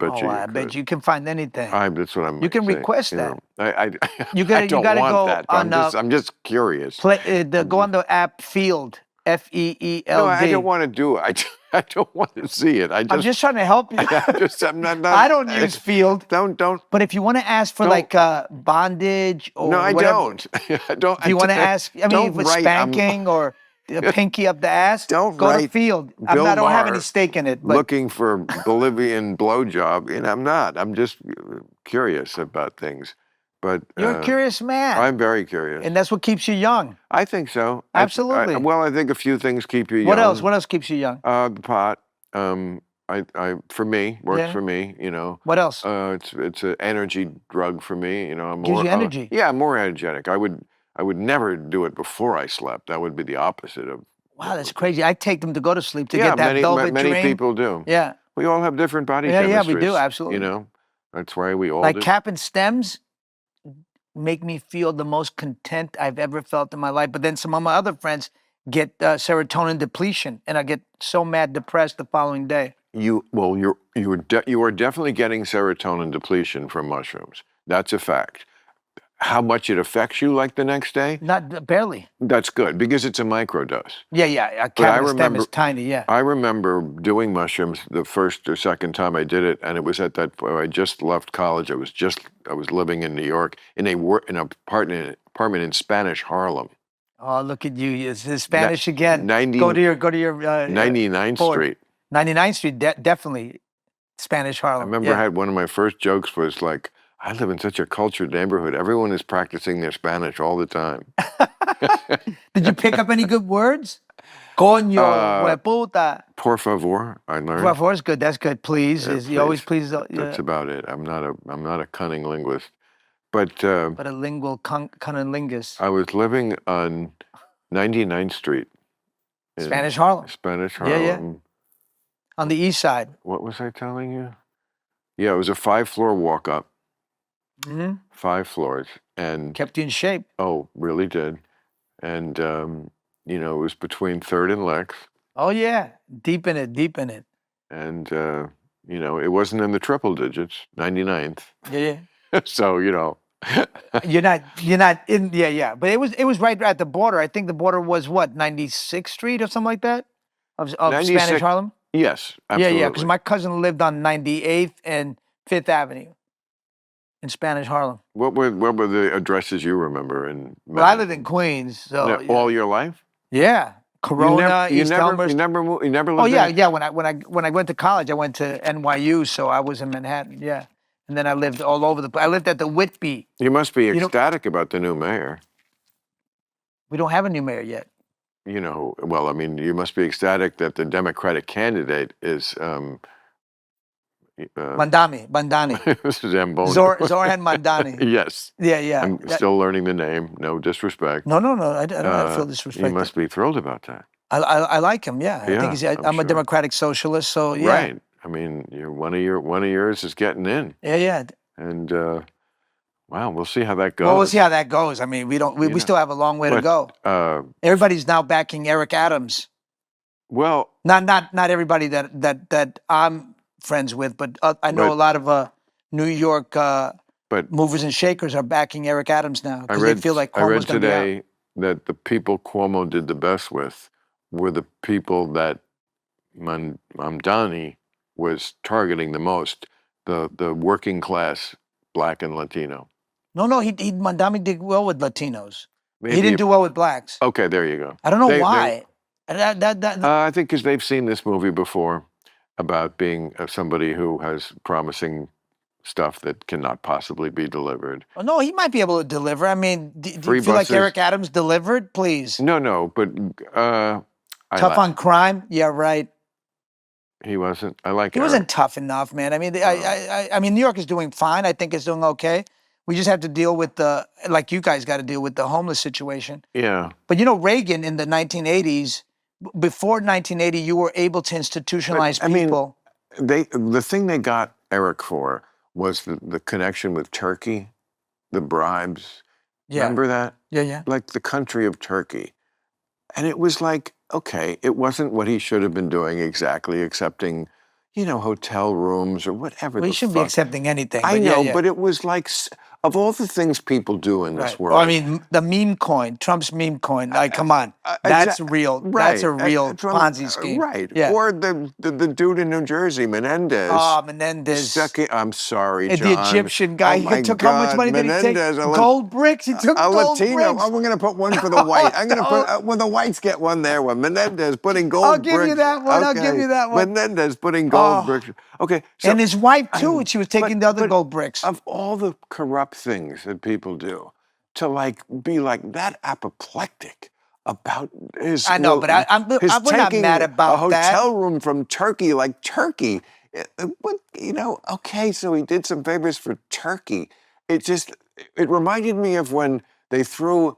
bet you can find anything. That's what I'm. You can request that. I don't want go that. On, I'm just curious. Go on the app Field, FEELD. No, I don't want to do it. I don't want to see it. I'm just trying to help you. I'm not. I don't use Field. Don't. But if you want to ask for bondage or no, I whatever, don't. I don't. If you want to ask, with spanking or a pinky up the ass, go to Field. I don't have any stake in it. But looking for Bolivian blowjob, I'm not. I'm just curious about things. But you're a curious man. I'm very curious, and that's what keeps you young. I think so. Absolutely. I think a few things keep you young. What else? What else keeps you young? The pot. For me, works for me. What else? It's an energy drug for me. I'm gives you energy. I'm more energetic. I would never do it before I slept. That would be the opposite of. Wow, that's crarazy. I take them to go to sleep to get that velvet dream. Many people do. Yeah. We all have different body chemistries. Yeah, we do, absolutely. That's why we all Cap and stems make me feel the most content I've ever felt in my life. But then some of my other friends get serotonin depletion, and I get so mad, depressed the following day. You are definitely getting serotonin depletion from mushrooms. That's a fact. How much it affects you the next day? Not barely. That's good because it's a microdose. Yeah. A cap and stem is tiny, yeah. I remember doing mushrooms the first or second time I did it, and it was at that point I just left college. I was living in New York in an apartment in Spanish Harlem. Oh, look at you! It's Spanish again. Go to your 99th Street. 99th Street, definitely Spanish Harlem. I remember I had one of my first jokes was I live in such a cultured neighborhood. Everyone is practicing their Spanish all the time. Did you pick up any good words? Coño, hueputa. Por favor, I learned. Por favor is good. That's good. Please. Please. You always please. That's about it. I'm not a cunning linguist. But But a lingual cunnilingus. I was living on 99th Street. In Spanish Harlem. Spanish Yeah, yeah. Harlem. On the east side. What was I telling you? Yeah, it was a 5-floor walk up. 5 floors. And kept you in shape. Oh, really did. And, you know, it was between 3rd and Lex. Oh, yeah. Deep in it, deep in it. And, you know, it wasn't in the triple digits, 99th. Yeah, yeah. So, you know. you're not in, yeah. But it was right at the border. I think the border was what, 96th Street or something like that? Of Spanish Harlem? Yes, absolutely. Yeah, because my cousin lived on 98th and 5th Avenue in Spanish Harlem. What were the addresses you remember in? Well, I lived in Queens, so all your life. Yeah, Corona, East Elmhurst. You never lived. Oh yeah. When I went to college, I went to NYU, so I was in Manhattan. Yeah, and then I lived all over I lived at the Whitby. You must be ecstatic about the new mayor. We don't have a new mayor yet. You know, well, I mean, you must be ecstatic that the Democratic candidate is Bandani. Zamboni. Zoran Mandani. Yes. Yeah. I'm still learning the name. No disrespect. No. I don't feel disrespected. You must be thrilled about that. I like him. Yeah. I think I'm a democratic socialist. So yeah. Right. I mean, one of yours is getting in. Yeah. And wow, we'll see how that goes. Well, we'll see how that goes. I mean, we still have a long way to go. Everybody's now backing Eric Adams. Well, not everybody that I'm friends with, but I know a lot of New York movers and shakers are backing Eric Adams now because they feel like Cuomo's going to be out. I read today that the people Cuomo did the best with were the people that Mamdani was targeting the most, the working class Black and Latino. No, Mamdani did well with Latinos. Maybe he didn't do well with Blacks. Okay, there you go. I don't know why. I think because they've seen this movie before about being somebody who has promising stuff that cannot possibly be delivered. Oh, no, he might be able to deliver. I mean, do you feel like Eric Adams delivered? Please. No, but tough on crime? Yeah, right. He wasn't. I like. He wasn't tough enough, man. I mean, I mean, New York is doing fine. I think it's doing okay. We just have to deal with like you guys got to deal with the homeless situation. Yeah. But you know, Reagan in the 1980s, before 1980, you were able to institutionalize people. I mean, the thing they got Eric for was the connection with Turkey, the bribes. Yeah. Remember that? Yeah. Like the country of Turkey. And it was like, okay, it wasn't what he should have been doing exactly, accepting, you know, hotel rooms or whatever. Well, he shouldn't be accepting anything. I know, but it was like, of all the things people do in this world. Well, I mean, the meme coin, Trump's meme coin. Like, come on, that's real. Right. That's a real Ponzi scheme. Right. Yeah. Or the dude in New Jersey, Menendez. Oh, Menendez. I'm sorry, John. The Egyptian guy. He took how much money did he take? Gold bricks. He took gold Latino. bricks. We're going to put one for the white. I'm going to put, when the whites get one there, one. Menendez putting gold bricks. I'll give you that one. Okay. I'll give you that one. Menendez putting gold bricks. Okay. So, and his wife, too, and she was taking the other gold bricks. Of all the corrupt things that people do, to like be like that apoplectic about his. I know, but we're not mad about that. A hotel room from Turkey, like Turkey. What, you know? Okay, so he did some favors for Turkey. It reminded me of when they threw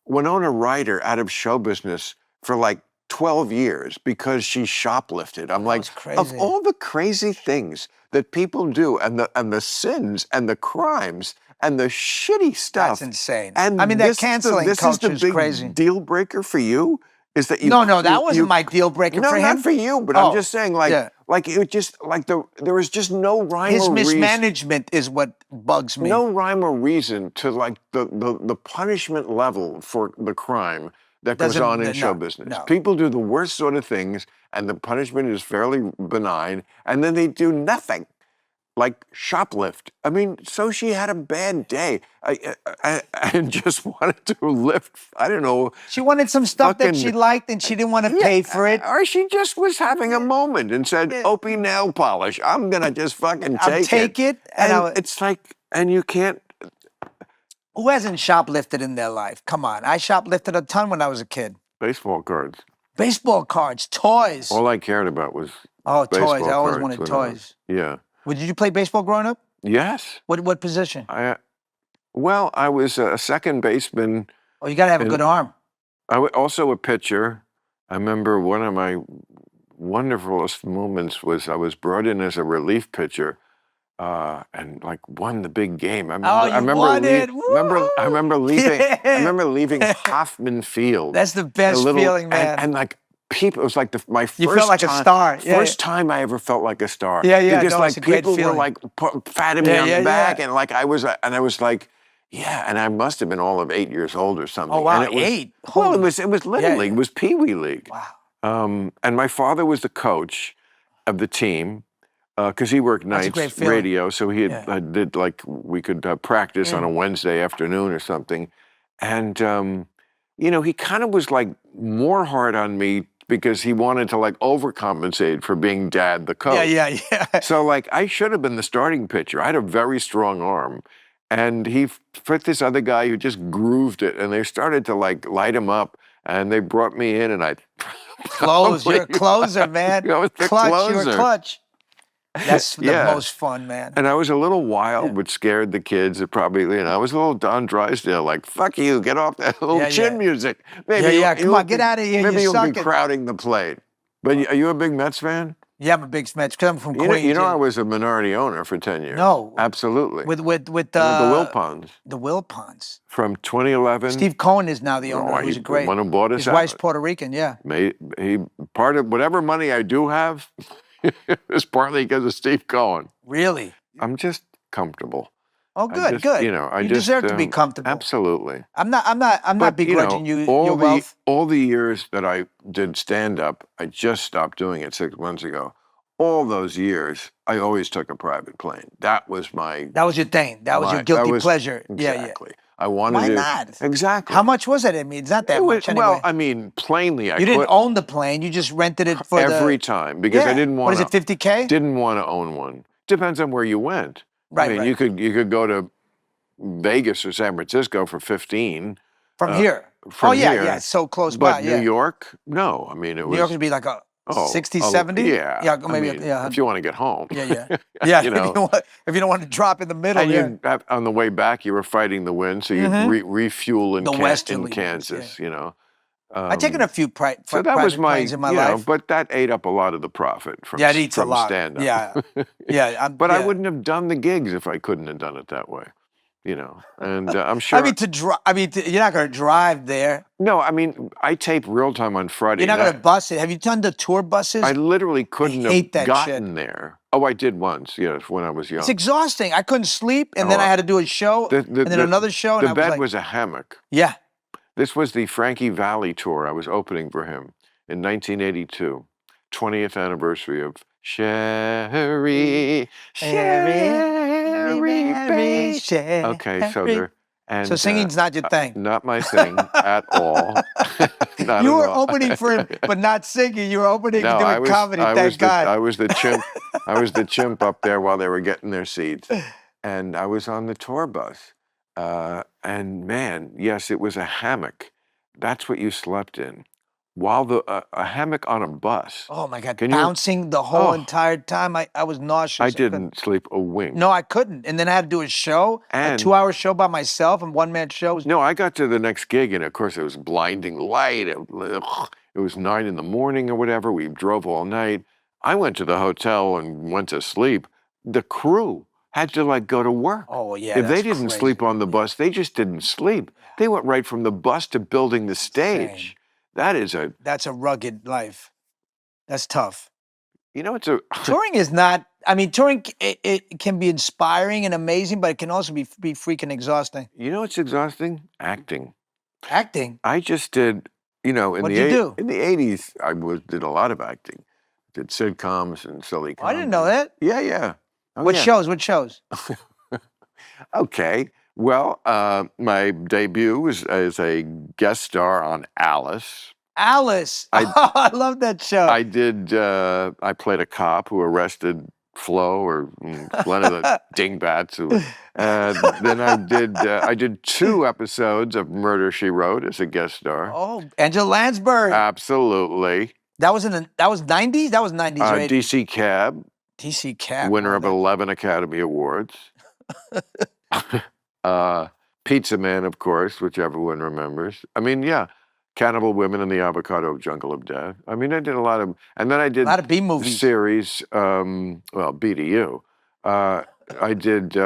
Winona Ryder out of show business for like 12 years because she shoplifted. I'm like, of all the crazy things that people do, and the sins and the crimes and the shitty stuff. That's insane. And I mean, that canceling culture is crazy. Deal breaker for you is that you. No, that wasn't my deal breaker for him. No, not for you, but I'm just saying, like it just like there was just no rhyme or reason. His mismanagement is what bugs me. No rhyme or reason to like the punishment level for the crime that goes on in show business. No. People do the worst sort of things, and the punishment is fairly benign, and then they do nothing, like shoplift. I mean, so she had a bad day. I just wanted to lift, I don't know. She wanted some stuff that she liked, and she didn't want to pay for it. Or she just was having a moment and said, Opie nail polish, I'm going to just fucking take it. And it's like, and you can't. Who hasn't shoplifted in their life? Come on. I shoplifted a ton when I was a kid. Baseball cards. Baseball cards, toys. All I cared about was toys. I always wanted toys. Yeah. Well, did you play baseball growing up? Yes. What position? Well, I was a second baseman. Oh, you got to have a good arm. Also a pitcher. I remember one of my wonderfulest moments was I was brought in as a relief pitcher, and like won the big game. I remember, Oh, you won it! I remember leaving. I Yeah. remember leaving Hoffman Field. That's the best feeling, man. And like people, it was like my first. You felt like a star. Yeah, first time I ever felt like a star. Yeah, yeah. Because no, like it's a great people were feeling. like patting me on the back, Yeah. and like I was like. Yeah, and I must have been all of 8 years old or something. Oh wow, and it was, 8. Well, it was Little League. It was Pee Wee League. Wow. And my father was the coach of the team because he worked nights radio, so he did like we could practice on a Wednesday afternoon or something, and you know he kind of was like more hard on me because he wanted to like overcompensate for being dad the coach. Yeah. So like I should have been the starting pitcher. I had a very strong arm. And he put this other guy who just grooved it, and they started to like light him up, and they brought me in, and I You're a closer, man. I was the Clutch, closer. you're a clutch. That's the most fun, man. And I was a little wild, but scared the kids. It probably, you know, I was a little Don Drysdale, like, fuck you, get off that little chin music. Maybe come on, get out of here. Maybe you'll be sucking. crowding the plate. But are you a big Mets fan? Yeah, I'm a big Mets because I'm from Queens. You know, I was a minority owner for 10 years. No. Absolutely. With the Wilpons. The Wilpons. From 2011. Steve Cohen is now the owner. Who's a great. One who bought us His out. wife's Puerto Rican, yeah. He part of whatever money I do have is partly because of Steve Cohen. Really? I'm just comfortable. Oh, good, good. You know, you deserve to be comfortable. Absolutely. I'm not begrudging you your wealth. All the years that I did stand up, I just stopped doing it 6 months ago. All those years, I always took a private plane. That was my. That was your thing. That was your guilty pleasure. Exactly. Yeah. I wanted Why to. not? Exactly. How much was it? I mean, it's not that much anyway. Well, I mean, plainly, you didn't own the plane. You just rented it for every time because I didn't want. What is it? $50K? Didn't want to own one. Depends on where you went. Right. I mean, you could go to Vegas or San Francisco for 15. From here. From here. Yeah, so close by. But New York, no. I mean, it was. New York would be like a 60, 70? Yeah. Yeah, maybe. I mean, if you want to get home. Yeah. You know, if you don't want to drop in the middle. And on the way back, you were fighting the wind, so you refuel in Kansas. You know. I've taken a few so that was planes in my life. But that ate up a lot of the profit from it eats a lot. stand-up. Yeah. But I wouldn't have done the gigs if I couldn't have done it that way. You know, and I'm sure. I mean, you're not going to drive there. No, I mean, I tape real time on Friday. You're not going to bus it. Have you done the tour buses? I literally couldn't have gotten shit. there. Oh, I did once, yes, when I was young. It's exhausting. I couldn't sleep, and then I had to do a show, and then another show. And the bed was a hammock. Yeah. This was the Frankie Valli tour. I was opening for him in 1982, 20th anniversary of Sherry. Okay, so there. And, so singing's not your thing. Not my thing at all. You were opening for him, but not singing. You were opening doing comedy. Thank God. I was the chimp. I was the chimp up there while they were getting their seats, and I was on the tour bus. And man, yes, it was a hammock. That's what you slept in. While a hammock on a bus. Oh my God! Bouncing the whole entire time. I was nauseous. I didn't sleep a wink. No, I couldn't. And then I had to do a show, a 2-hour show by myself, and one-man show. No, I got to the next gig, and of course it was blinding light. It was 9 in the morning or whatever. We drove all night. I went to the hotel and went to sleep. The crew had to like go to work. Oh yeah. If they didn't sleep on the bus, they just didn't sleep. They went right from the bus to building the stage. That's a rugged life. That's tough. You know, touring is not. I mean, touring it can be inspiring and amazing, but it can also be freaking exhausting. You know, it's exhausting. Acting. I just did. You know, in the 80s, I did a lot of acting. Did sitcoms and silly comedy. I didn't know that. Yeah. What shows? Okay. Well, my debut was as a guest star on Alice. I love that show. I did. I played a cop who arrested Flo or one of the dingbats. Then I did 2 episodes of Murder, She Wrote as a guest star. Oh, Angela Lansbury. Absolutely. That was 90s. That was 90s, right? DC Cab. DC Cab. Winner of 11 Academy Awards. Pizza Man, of course, which everyone remembers. I mean, yeah, Cannibal Women in the Avocado Jungle of Death. I mean, I did a lot of, and then I did A lot of B movies. series. Well, B to you. I did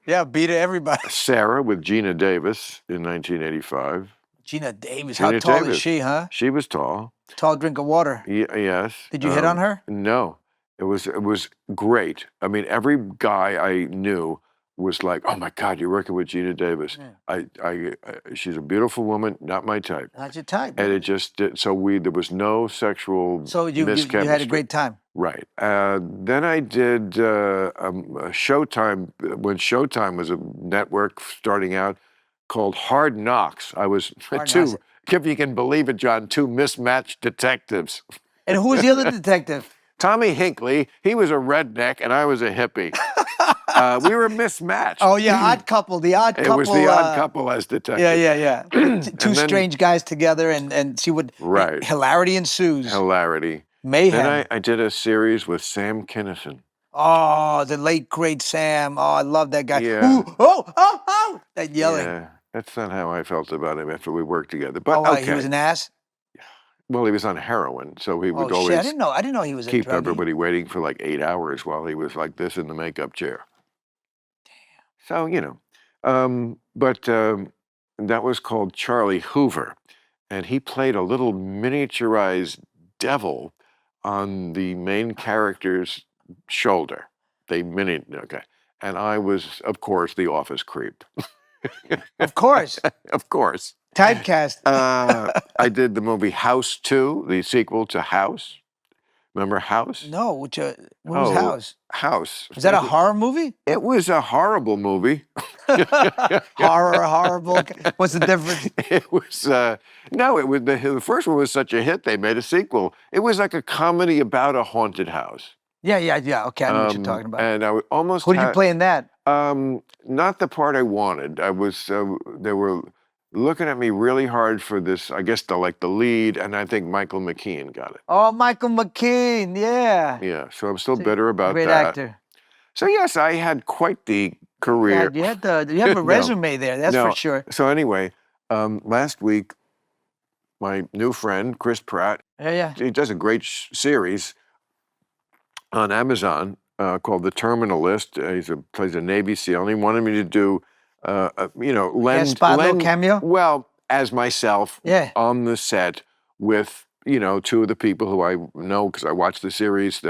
Yeah, B to everybody. Sarah with Gina Davis in 1985. Gina Davis. Gina How tall Davis. is she, huh? She was tall. Tall drink of water. Yes. Did you hit on her? No. It was great. I mean, every guy I knew was like, "Oh my God, you're working with Gina Davis." Yeah. She's a beautiful woman, not my type. Not your type. And it just there was no sexual So you mischemistry. had a great time. Right. Then I did Showtime, when Showtime was a network starting out, called Hard Knocks. I was two, if you can believe it, John, two mismatched detectives. And who was the other detective? Tommy Hinckley. He was a redneck and I was a hippie. We were mismatched. Oh yeah, Odd Couple. The Odd Couple. It was the Odd Couple as detectives. Yeah. Two strange guys together and see what hilarity ensues. Hilarity. Mayhem. Then I did a series with Sam Kinison. Oh, the late great Sam. Oh, I love that guy. Yeah. Ooh, oh, that yelling. Yeah, that's not how I felt about him after we worked together. But okay. He was an ass? Well, he was on heroin, so he would always. Shit, I didn't know he was a keep druggie. everybody waiting for like 8 hours while he was like this in the makeup chair. Damn. So that was called Charlie Hoover, and he played a little miniaturized devil on the main character's shoulder. And I was, of course, the office creep. Of course. Of course. Typecast. I did the movie House 2, the sequel to House. Remember House? No, what was House? House. Is that a horror movie? It was a horrible movie. Horrible. What's the difference? It was the first one was such a hit they made a sequel. It was like a comedy about a haunted house. Yeah. Okay, I know what you're talking about. And I almost. Who did you play in that? Not the part I wanted. I was. They were looking at me really hard for this. I guess the lead, and I think Michael McKean got it. Oh, Michael McKean, yeah. Yeah. So I'm still bitter about great that. Actor. So yes, I had quite the career. You have a resume there. That's for sure. So anyway, last week, my new friend Chris Pratt. Yeah. He does a great series on Amazon called The Terminalist. He plays a Navy SEAL, and he wanted me to do, little cameo? Well, as myself, yeah, on the set with, two of the people who I know because I watch the series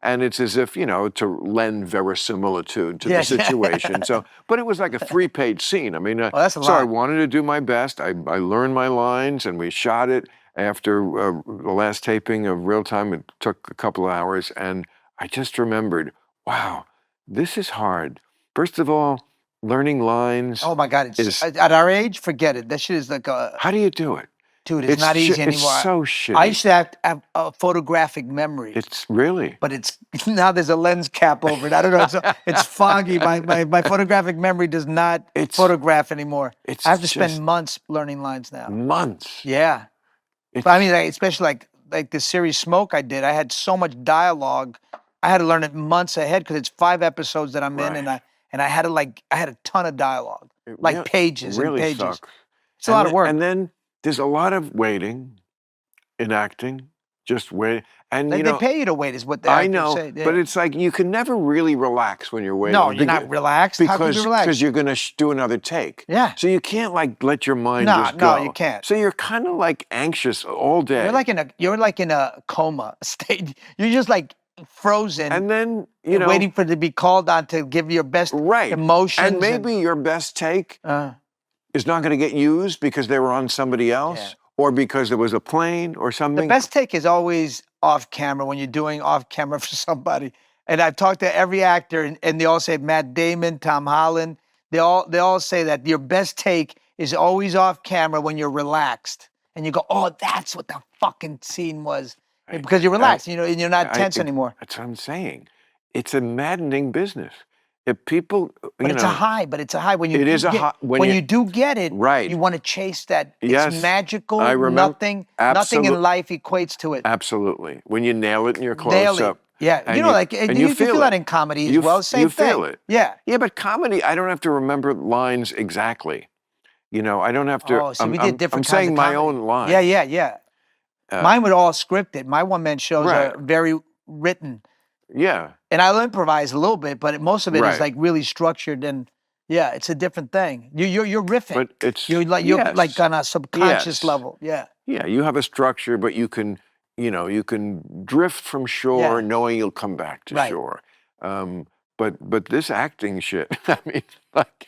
and it's as if, to lend verisimilitude to the situation. So, but it was like a 3-page scene. I mean, that's a lot. So I wanted to do my best. I learned my lines, and we shot it. After the last taping of Real Time, it took a couple of hours, and I just remembered, wow, this is hard. First of all, learning lines. Oh my God, at our age, forget it. That shit is like a... How do you do it? Dude, it's not easy anymore. It's so shitty. I used to have a photographic memory. It's really? But now there's a lens cap over it. I don't know. It's foggy. My photographic memory does not photograph anymore. I have to spend months learning lines now. Months? Yeah. But I mean, especially like the series Smoke I did, I had so much dialogue. I had to learn it months ahead because it's 5 episodes that I'm in, and I had a ton of dialogue, pages and pages. Sucks. It's a lot of work. And then there's a lot of waiting in acting, just wait. And they pay you to wait, is what the actors say. Yeah. But it's like you can never really relax when you're waiting. No, you're not relaxed. How could you relax? Because you're going to do another take. Yeah. So you can't let your mind just go. No, you can't. So you're kind of anxious all day. You're like in a coma state. You're just frozen. And then waiting for it to be called on to give your best emotions. And maybe your best take is not going to get used because they were on somebody else, or because there was a plane or something. The best take is always off camera when you're doing off camera for somebody. And I've talked to every actor, and they all say, Matt Damon, Tom Holland, they all say that your best take is always off camera when you're relaxed. And you go, oh, that's what the fucking scene was. Because you're relaxed, and you're not tense anymore. That's what I'm saying. It's a maddening business. If people, it's a high. When you it is a high. When you do get it, right, you want to chase that. Yes, it's magical. I remember, nothing in life equates to it. Absolutely. When you nail it and you're close up. Yeah, and you feel that in comedy as well. Same thing. You feel it. Yeah. Yeah, but comedy, I don't have to remember lines exactly. You know, I don't have to. Oh, see, we did different I'm kinds saying of my comedy. own line. Yeah. Mine were all scripted. My one-man shows Right. are very written. Yeah. And I'll improvise a little bit, but most of it is Right. like really structured, and yeah, it's a different thing. You're riffing. But it's you're like on a subconscious level. Yeah. Yeah, you have a structure, but you can, you know, you can drift from shore Yeah. knowing you'll come back to Right. shore. But this acting shit, I mean, like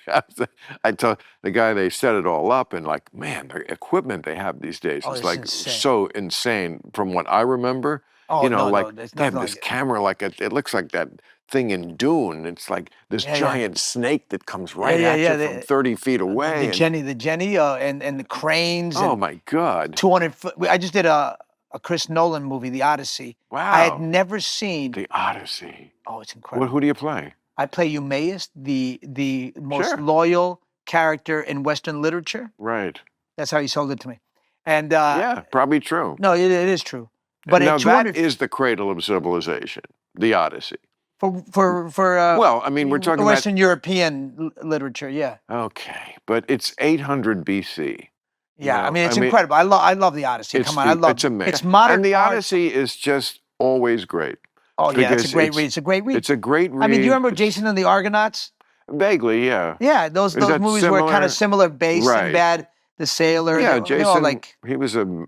I told the guy, they set it all up, and like, man, the equipment they have these days Oh, is it's like insane. so insane from what I remember. Oh, You know, no, like there's they have nothing this like it. camera, like it looks like that thing in Dune. It's like this giant snake that comes right at you from 30 feet away. The Jenny, and the cranes. Oh and my God. 200 foot. I just did a Chris Nolan movie, The Odyssey. Wow. I had never seen. The Odyssey. Oh, it's incredible. Who do you play? I play Eumaeus, the most loyal character in Western literature. Right. That's how he sold it to me. And yeah, probably true. No, it is true. But now that is the cradle of civilization, The Odyssey. For well, I mean, we're talking Western European literature, yeah. Okay, but it's 800 BC. Yeah, I mean, it's incredible. I love The Odyssey. Come on, I love it's amazing. It's modern. And The Odyssey is just always great. Oh yeah, it's a great read. It's a great read. It's a great read. I mean, do you remember Jason and the Argonauts? Vaguely, yeah. Yeah, those movies were kind of similar base. Right. Bad, the Sailor. Yeah, Jason. Like, he was a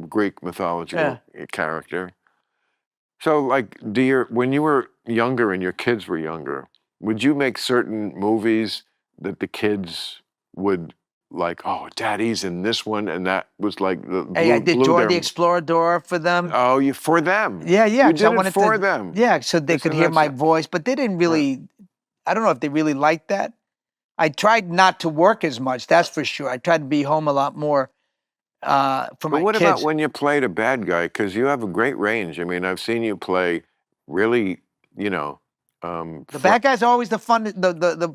Greek mythological character. So, like, when you were younger and your kids were younger, would you make certain movies that the kids would like? Oh, Daddy's in this one, and that was like the. Hey, I did Dora the Explorador for them. Oh, for them? Yeah. You did it for them. Yeah, so they could hear my voice, but they didn't really. I don't know if they really liked that. I tried not to work as much. That's for sure. I tried to be home a lot more. For my kids. But what about when you played a bad guy? Because you have a great range. I mean, I've seen you play really, you know. The bad guys are always the fun, the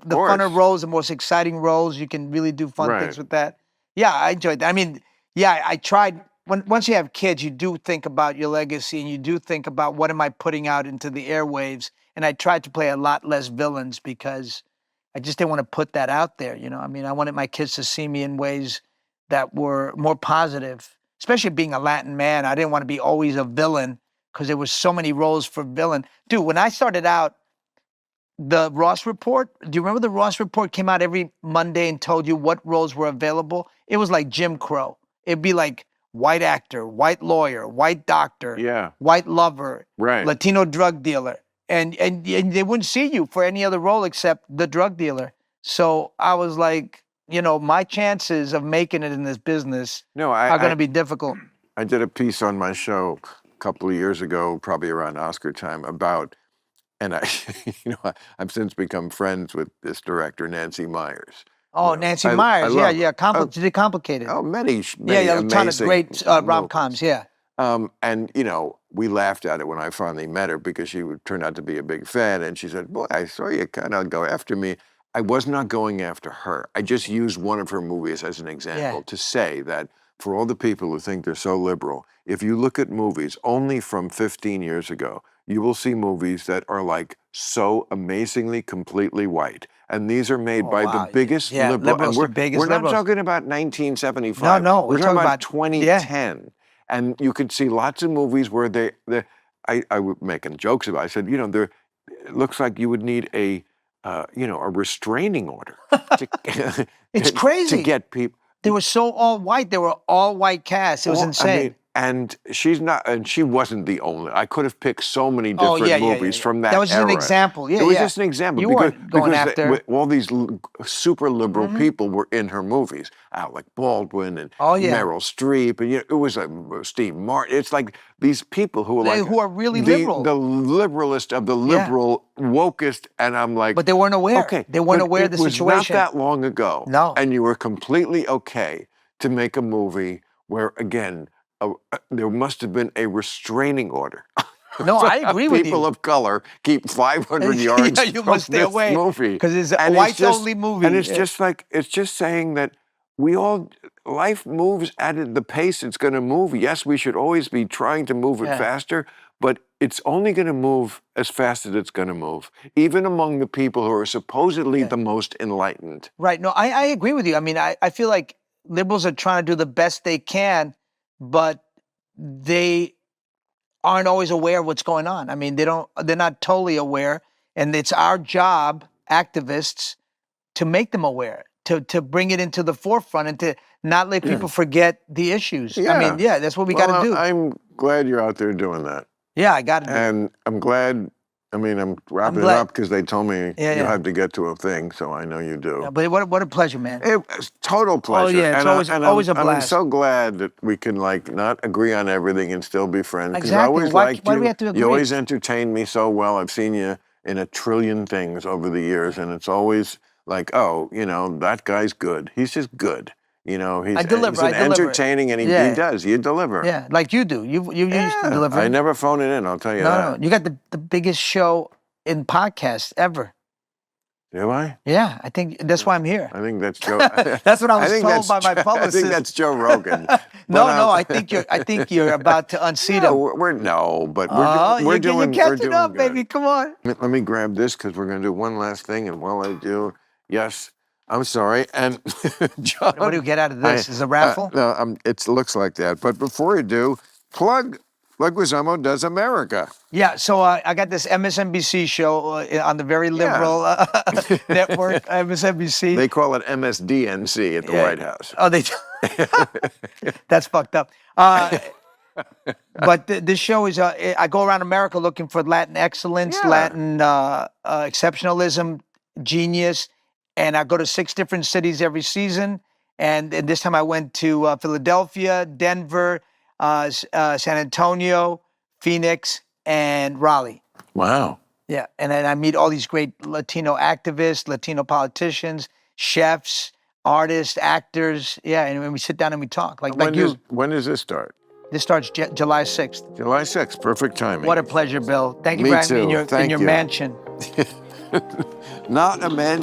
funner roles, the most exciting roles. You can really do fun things with that. Yeah, I enjoyed that. I mean, yeah, I tried. Once you have kids, you do think about your legacy, and you do think about what am I putting out into the airwaves. And I tried to play a lot less villains because I just didn't want to put that out there. You know, I mean, I wanted my kids to see me in ways that were more positive, especially being a Latin man. I didn't want to be always a villain because there was so many roles for villain. Dude, when I started out, the Ross Report, do you remember the Ross Report came out every Monday and told you what roles were available? It was like Jim Crow. It'd be like white actor, white lawyer, white doctor, white lover, Latino drug dealer. And they wouldn't see you for any other role except the drug dealer. So I was like, you know, my chances of making it in this business are going to be difficult. I did a piece on my show a couple of years ago, probably around Oscar time, about, and I've since become friends with this director, Nancy Myers. Oh, Nancy Myers, complicated. Oh, many a ton of great rom-coms, and, you know, we laughed at it when I finally met her because she turned out to be a big fan. And she said, boy, I saw you kind of go after me. I was not going after her. I just used one of her movies as an example to say that for all the people who think they're so liberal, if you look at movies only from 15 years ago, you will see movies that are like so amazingly completely white. And these are made by the biggest liberal. And we're not talking about 1975. No, we're talking about 2010. And you could see lots of movies where I was making jokes about it. I said, you know, it looks like you would need a restraining order. It's crazy. To get people. They were so all white. They were all white cast. It was insane. I mean, and she wasn't the only. I could have picked so many different movies from that era. That was just an example. It was just an example. You weren't going after. All these super liberal people were in her movies. Alec Baldwin and Meryl Streep. And it was Steve Martin. It's like these people who are who are really liberal. The liberalist of the liberal, wokest. And I'm like. But they weren't aware. Okay. They weren't aware of the situation. It was not that long ago. No. And you were completely okay to make a movie where, again, there must have been a restraining order. No, I agree with you. People of color keep 500 yards you must stay away movie. Because it's a whites-only movie. And it's just saying that life moves at the pace it's going to move. Yes, we should always be trying to move it faster, but it's only going to move as fast as it's going to move, even among the people who are supposedly the most enlightened. Right. No, I agree with you. I mean, I feel like liberals are trying to do the best they can, but they aren't always aware of what's going on. I mean, they're not totally aware, and it's our job, activists, to make them aware, to bring it into the forefront and to not let people forget the issues. I mean, that's what we got to do. I'm glad you're out there doing that. Yeah, I got to do it. And I'm glad, I mean, I'm wrapping it up because they told me you have to get to a thing, so I know you do. Yeah, but what a pleasure, man. It's total pleasure. Oh, yeah, it's always a blast. I'm so glad that we can, like, not agree on everything and still be friends. Exactly. I always liked why you. do we have to agree? You always entertain me so well. I've seen you in a trillion things over the years, and it's always like, oh, you know, that guy's good. He's just good. You know, he's entertaining, and he does. You deliver. Yeah, like you do. You used to deliver. I never phone it in, I'll tell you that. No, you got the biggest show in podcasts ever. Do I? Yeah, I think that's why I'm here. I think that's Joe. That's what I was told by my publicist. I think that's Joe Rogan. No, I think you're about to unseat him. We're doing. You're catching doing up, good. baby. Come on. Let me grab this because we're going to do one last thing, and while I do, yes, I'm sorry. And John, what do you get out of this? Is a raffle? No, it looks like that. But before you do, plug Leguizamo Does America. Yeah, so I got this MSNBC show on the very liberal network, MSNBC. They call it MSDNC at the White House. Oh, they do? That's fucked up. But this show is, I go around America looking for Latin excellence, Latin exceptionalism, genius, and I go to 6 different cities every season. And this time I went to Philadelphia, Denver, San Antonio, Phoenix, and Raleigh. Wow. Yeah, and then I meet all these great Latino activists, Latino politicians, chefs, artists, actors. Yeah, and we sit down and we talk. Like you. When does this start? This starts July 6th. July 6th, perfect timing. What a pleasure, Bill. Thank you for having me in your mansion. Not a man.